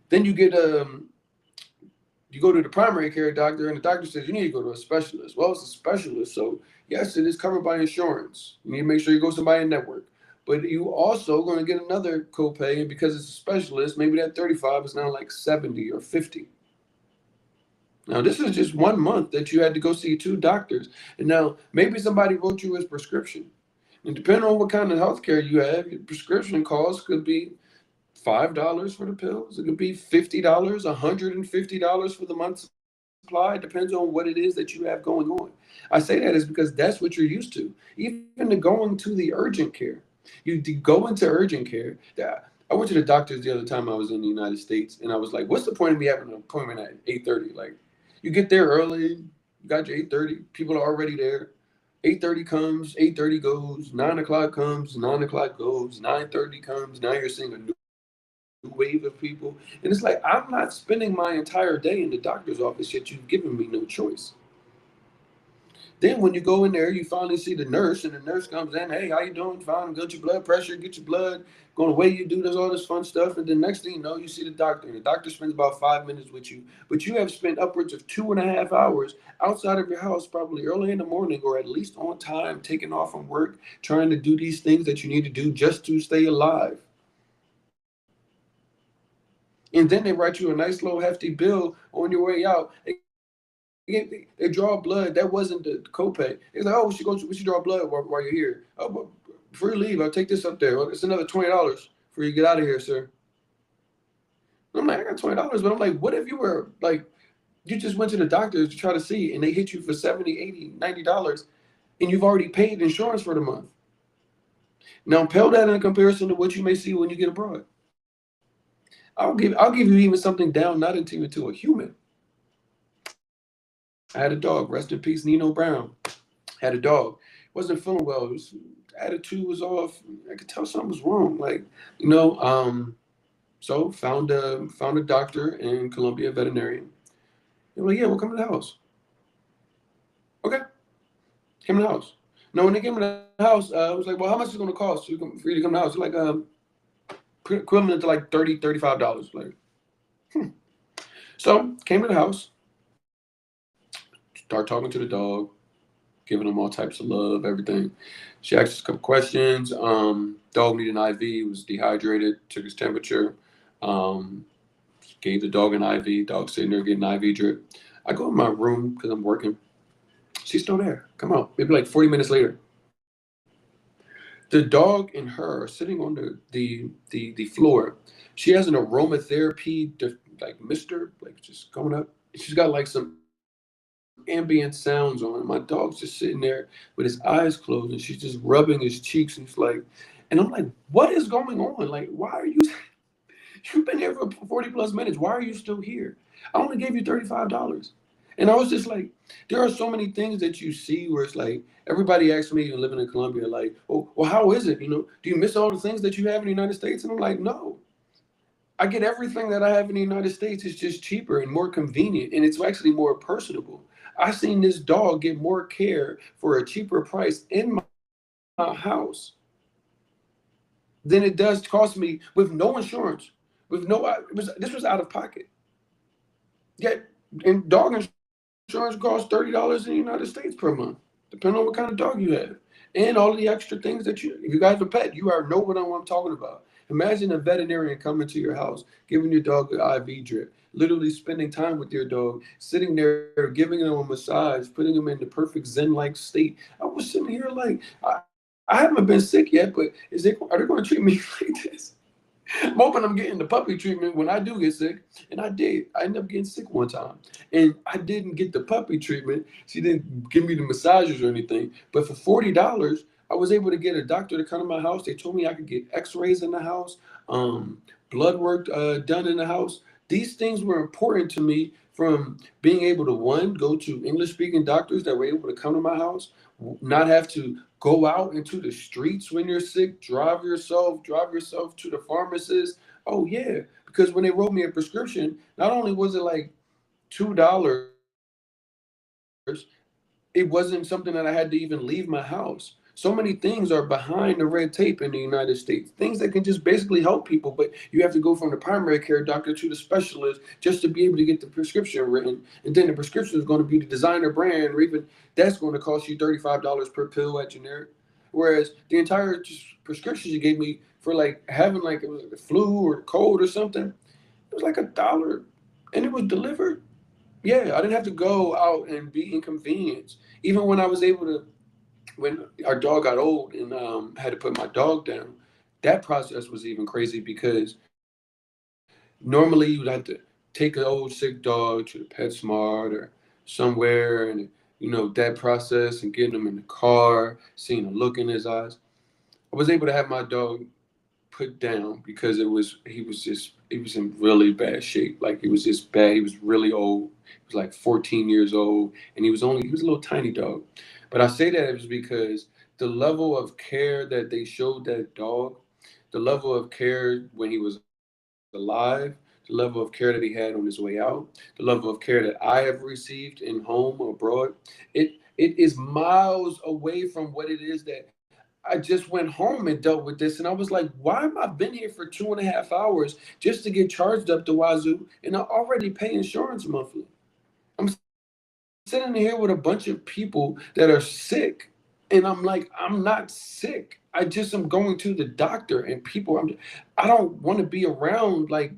Then you go to the primary care doctor, and the doctor says you need to go to a specialist. Well, it's a specialist, so yes, it is covered by insurance. You need to make sure you go to somebody in network. But you also going to get another copay, and because it's a specialist, maybe that 35 is now like 70 or 50. Now, this is just 1 month that you had to go see two doctors. And now maybe somebody wrote you his prescription. And depending on what kind of healthcare you have, your prescription cost could be $5 for the pills. It could be $50, $150 for the month's supply. It depends on what it is that you have going on. I say that is because that's what you're used to. Even to going to the urgent care. You go into urgent care. I went to the doctor's the other time I was in the United States, and I was like, what's the point of me having an appointment at 8:30? Like, you get there early, you got your 8:30, people are already there. 8:30 comes, 8:30 goes, 9 o'clock comes, 9 o'clock goes, 9:30 comes. Now you're seeing a new wave of people. And it's like, I'm not spending my entire day in the doctor's office, yet you've given me no choice. Then when you go in there, you finally see the nurse, and the nurse comes in. Hey, how you doing? Fine. Get your blood pressure, get your blood, going to weigh you, do this all this fun stuff. And then next thing you know, you see the doctor. And the doctor spends about 5 minutes with you, but you have spent upwards of 2.5 hours outside of your house, probably early in the morning, or at least on time, taking off from work, trying to do these things that you need to do just to stay alive. And then they write you a nice little hefty bill on your way out. They draw blood. That wasn't the copay. It's like, oh, we should draw blood while you're here. Oh, but before you leave, I'll take this up there. Well, it's another $20 before you get out of here, sir. And I'm like, I got $20, but I'm like, what if you were like, you just went to the doctor to try to see, and they hit you for 70, 80, $90, and you've already paid insurance for the month. Now, pale that in comparison to what you may see when you get abroad. I'll give you even something down, not into a human. I had a dog, rest in peace, Nino Brown. Had a dog. Wasn't feeling well. Attitude was off. I could tell something was wrong. Like, you know, so found a doctor in Columbia, veterinarian. They were like, yeah, we'll come to the house. Okay. Came to the house. No, when they came to the house, I was like, well, how much is it going to cost for you to come to the house? Like, equivalent to like $30, $35. Like, So came to the house, start talking to the dog, giving him all types of love, everything. She asked us a couple questions. Dog needed an IV, was dehydrated, took his temperature, um, gave the dog an IV. Dog sitting there getting an IV drip. I go in my room because I'm working. She's still there. Come out. Maybe like 40 minutes later. The dog and her are sitting on the floor. She has an aromatherapy like mister, like just going up. She's got like some ambient sounds on. My dog's just sitting there with his eyes closed, and she's just rubbing his cheeks. And he's like, and I'm like, what is going on? Like, why are you? You've been here for 40 plus minutes. Why are you still here? I only gave you $35. And I was just like, there are so many things that you see where it's like, everybody asks me, living in Colombia, like, oh, well, how is it? You know, do you miss all the things that you have in the United States? And I'm like, no. I get everything that I have in the United States. It's just cheaper and more convenient, and it's actually more personable. I seen this dog get more care for a cheaper price in my house than it does cost me with no insurance, with no. This was out of pocket. Yet, and dog insurance costs $30 in the United States per month, depending on what kind of dog you have, and all of the extra things that you. If you guys have a pet, you are know what I'm talking about. Imagine a veterinarian coming to your house, giving your dog an IV drip, literally spending time with your dog, sitting there, giving them a massage, putting them in the perfect Zen-like state. I was sitting here like, I haven't been sick yet, but are they going to treat me like this? I'm hoping I'm getting the puppy treatment when I do get sick. And I did. I ended up getting sick one time. And I didn't get the puppy treatment. She didn't give me the massages or anything. But for $40, I was able to get a doctor to come to my house. They told me I could get x-rays in the house, um, blood work done in the house. These things were important to me, from being able to, one, go to English speaking doctors that were able to come to my house, not have to go out into the streets when you're sick, drive yourself to the pharmacist. Oh yeah, because when they wrote me a prescription, not only was it like $2, it wasn't something that I had to even leave my house. So many things are behind the red tape in the United States, things that can just basically help people, but you have to go from the primary care doctor to the specialist just to be able to get the prescription written. And then the prescription is going to be the designer brand, or even that's going to cost you $35 per pill at generic. Whereas the entire prescription you gave me for like having like it was like the flu or cold or something, it was like $1, and it was delivered. Yeah, I didn't have to go out and be inconvenienced. Even when I was able to, when our dog got old and had to put my dog down, that process was even crazy because normally you'd have to take an old sick dog to the PetSmart or somewhere, and that process and getting him in the car, seeing the look in his eyes. I was able to have my dog put down because he was in really bad shape. Like he was just bad. He was really old. He was like 14 years old, and he was a little tiny dog. But I say that is because the level of care that they showed that dog, the level of care when he was alive, the level of care that he had on his way out, the level of care that I have received in home or abroad, it is miles away from what it is that I just went home and dealt with this, and I was like, why am I been here for 2.5 hours just to get charged up to wazoo, and I already pay insurance monthly? I'm sitting here with a bunch of people that are sick, and I'm like, I'm not sick. I just am going to the doctor, and I don't want to be around like,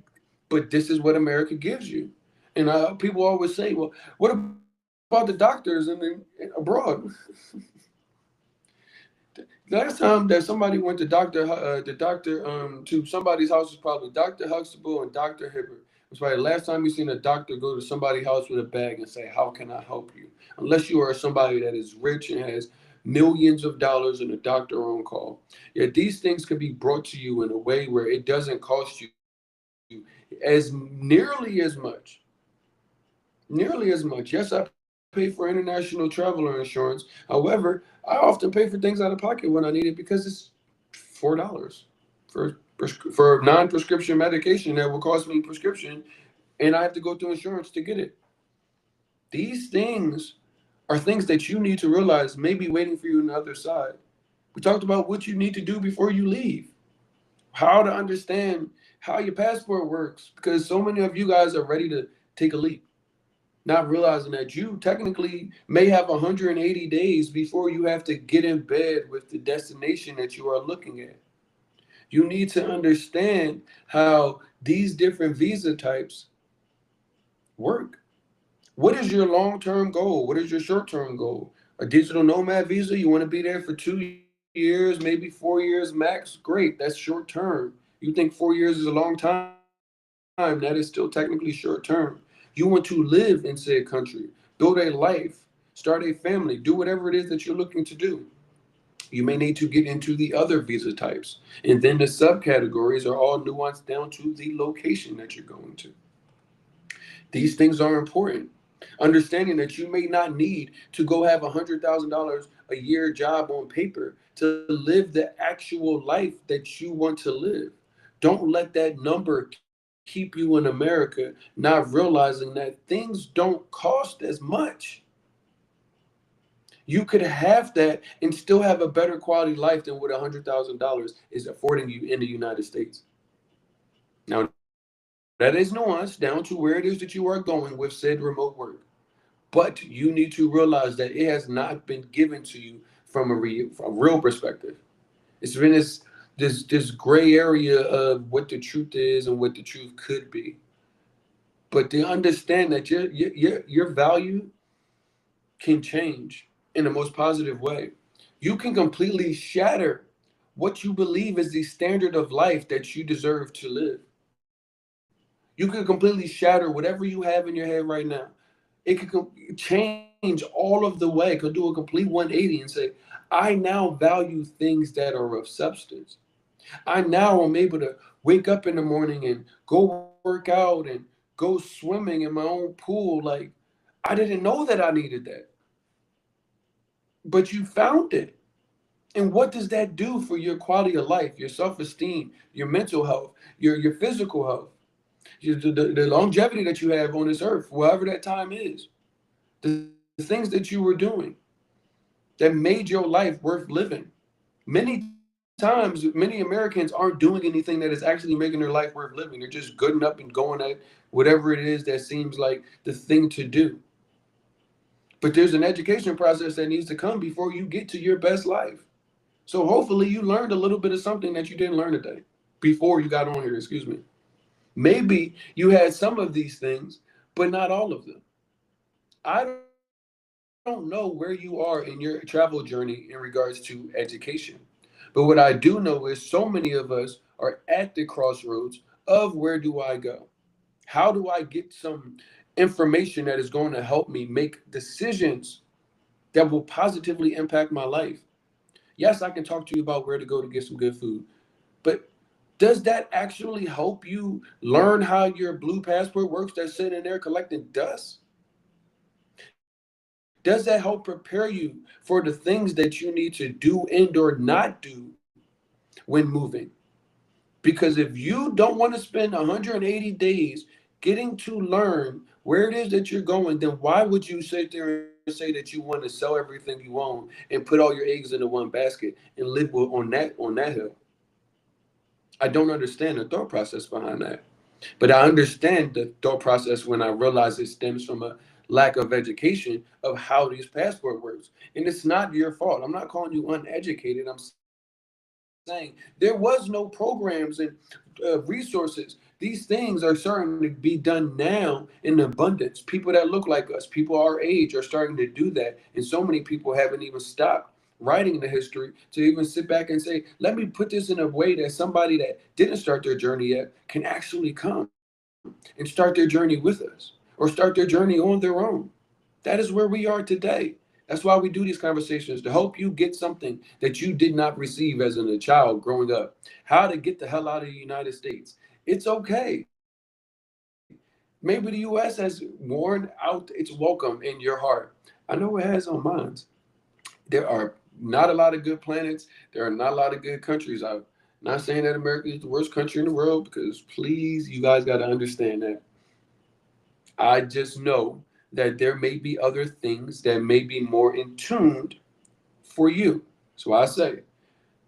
but this is what America gives you. And people always say, well, what about the doctors abroad? Last time that somebody went to to somebody's house was probably Dr. Huxtable and Dr. Hibbert. It's probably the last time you seen a doctor go to somebody's house with a bag and say, "How can I help you?" Unless you are somebody that is rich and has millions of dollars and a doctor on call. Yeah, these things can be brought to you in a way where it doesn't cost you as nearly as much. Yes, I pay for international traveler insurance. However, I often pay for things out of pocket when I need it because it's $4 for for non-prescription medication that will cost me prescription, and I have to go through insurance to get it. These things are things that you need to realize may be waiting for you on the other side. We talked about what you need to do before you leave, how to understand how your passport works, because so many of you guys are ready to take a leap, not realizing that you technically may have 180 days before you have to get in bed with the destination that you are looking at. You need to understand how these different visa types work. What is your long term goal? What is your short term goal? A digital nomad visa, you want to be there for 2 years, maybe 4 years max? Great, that's short term. You think 4 years is a long time? That is still technically short term. You want to live in said country, build a life, start a family, do whatever it is that you're looking to do. You may need to get into the other visa types. And then the subcategories are all nuanced down to the location that you're going to. These things are important. Understanding that you may not need to go have $100,000 a year job on paper to live the actual life that you want to live. Don't let that number keep you keep you in America, not realizing that things don't cost as much. You could have that and still have a better quality life than what $100,000 is affording you in the United States. Now, that is nuanced down to where it is that you are going with said remote work. But you need to realize that it has not been given to you from a real perspective. It's been this gray area of what the truth is and what the truth could be. But to understand that your value can change in the most positive way. You can completely shatter what you believe is the standard of life that you deserve to live. You can completely shatter whatever you have in your head right now. It could change all of the way. It could do a complete 180 and say, I now value things that are of substance. I now am able to wake up in the morning and go work out and go swimming in my own pool. Like, I didn't know that I needed that, but you found it. And what does that do for your quality of life, your self-esteem, your mental health, your physical health, the longevity that you have on this earth, wherever that time is, the things that you were doing that made your life worth living? Many times, many Americans aren't doing anything that is actually making their life worth living. They're just gooding up and going at whatever it is that seems like the thing to do. But there's an education process that needs to come before you get to your best life. So hopefully you learned a little bit of something that you didn't learn today before you got on here, excuse me. Maybe you had some of these things, but not all of them. I don't know where you are in your travel journey in regards to education. But what I do know is so many of us are at the crossroads of where do I go? How do I get some information that is going to help me make decisions that will positively impact my life? Yes, I can talk to you about where to go to get some good food, but does that actually help you learn how your blue passport works that's sitting there collecting dust? Does that help prepare you for the things that you need to do and or not do when moving? Because if you don't want to spend 180 days getting to learn where it is that you're going, then why would you sit there and say that you want to sell everything you own and put all your eggs into one basket and live on that hill? I don't understand the thought process behind that. But I understand the thought process when I realize it stems from a lack of education of how these passport works. And it's not your fault. I'm not calling you uneducated. I'm saying there was no programs and resources. These things are starting to be done now in abundance. People that look like us, people our age, are starting to do that, and so many people haven't even stopped writing the history to even sit back and say, let me put this in a way that somebody that didn't start their journey yet can actually come and start their journey with us or start their journey on their own. That is where we are today. That's why we do these conversations, to help you get something that you did not receive as a child growing up. How to get the hell out of the United States. It's okay. Maybe the US has worn out its welcome in your heart. I know it has on mine. There are not a lot of good planets. There are not a lot of good countries. I'm not saying that America is the worst country in the world, because please, you guys got to understand that. I just know that there may be other things that may be more in tuned for you. So I say,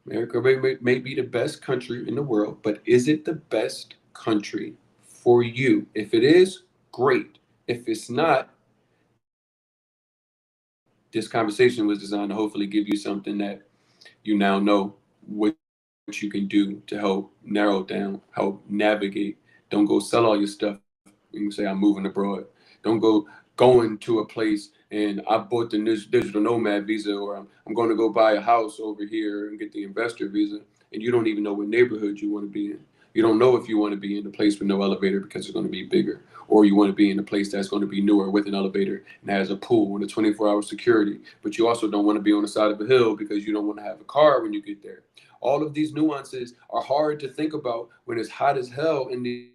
America may be the best country in the world, but is it the best country for you? If it is, great. If it's not, this conversation was designed to hopefully give you something that you now know what you can do to help narrow down, help navigate. Don't go sell all your stuff. You can say, I'm moving abroad. Don't go going to a place and I bought the digital nomad visa, or I'm going to go buy a house over here and get the investor visa, and you don't even know what neighborhood you want to be in. You don't know if you want to be in a place with no elevator because it's going to be bigger, or you want to be in a place that's going to be newer with an elevator and has a pool and a 24-hour security. But you also don't want to be on the side of a hill because you don't want to have a car when you get there. All of these nuances are hard to think about when it's hot as hell in the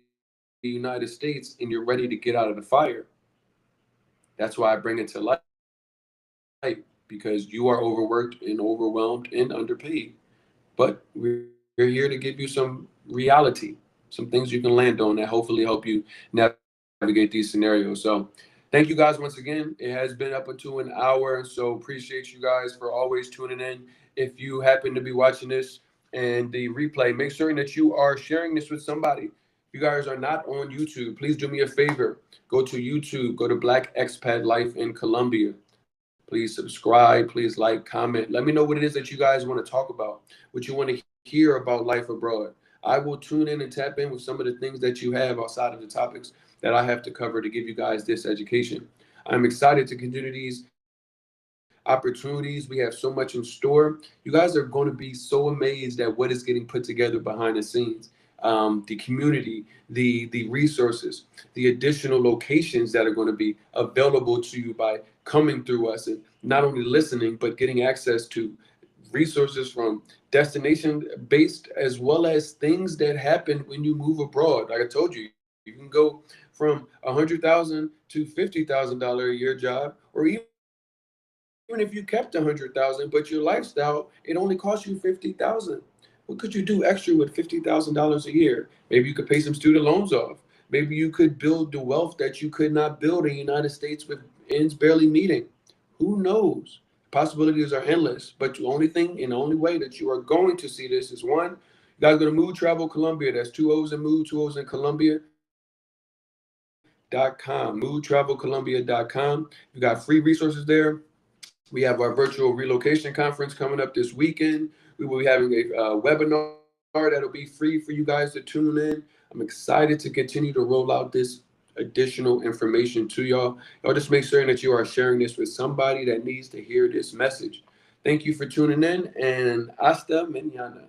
United States and you're ready to get out of the fire. That's why I bring it to light, because you are overworked and overwhelmed and underpaid. But we're here to give you some reality. some things you can land on that hopefully help you navigate these scenarios. So thank you guys once again. It has been up until an hour, so appreciate you guys for always tuning in. If you happen to be watching this and the replay, make sure that you are sharing this with somebody. If you guys are not on YouTube, please do me a favor. Go to YouTube, go to Black Expat Life in Colombia. Please subscribe, please like, comment. Let me know what it is that you guys want to talk about, what you want to hear about life abroad. I will tune in and tap in with some of the things that you have outside of the topics that I have to cover to give you guys this education. I'm excited to continue these opportunities. We have so much in store. You guys are going to be so amazed at what is getting put together behind the scenes. The community, the resources, the additional locations that are going to be available to you by coming through us, and not only listening, but getting access to resources from destination based as well as things that happen when you move abroad. Like I told you, you can go from $100,000 to $50,000 a year job, or even if you kept 100,000, but your lifestyle, it only costs you 50,000. What could you do extra with $50,000 a year? Maybe you could pay some student loans off. Maybe you could build the wealth that you could not build in the United States with ends barely meeting. Who knows? Possibilities are endless, but the only thing and the only way that you are going to see this is one, you guys go to Mood Travel Colombia. That's 2 O's in Mood, 2 O's in Colombia.com. MoodTravelColombia.com. You got free resources there. We have our virtual relocation conference coming up this weekend. We will be having a webinar that'll be free for you guys to tune in. I'm excited to continue to roll out this additional information to y'all. Y'all just make sure that you are sharing this with somebody that needs to hear this message. Thank you for tuning in, and hasta mañana.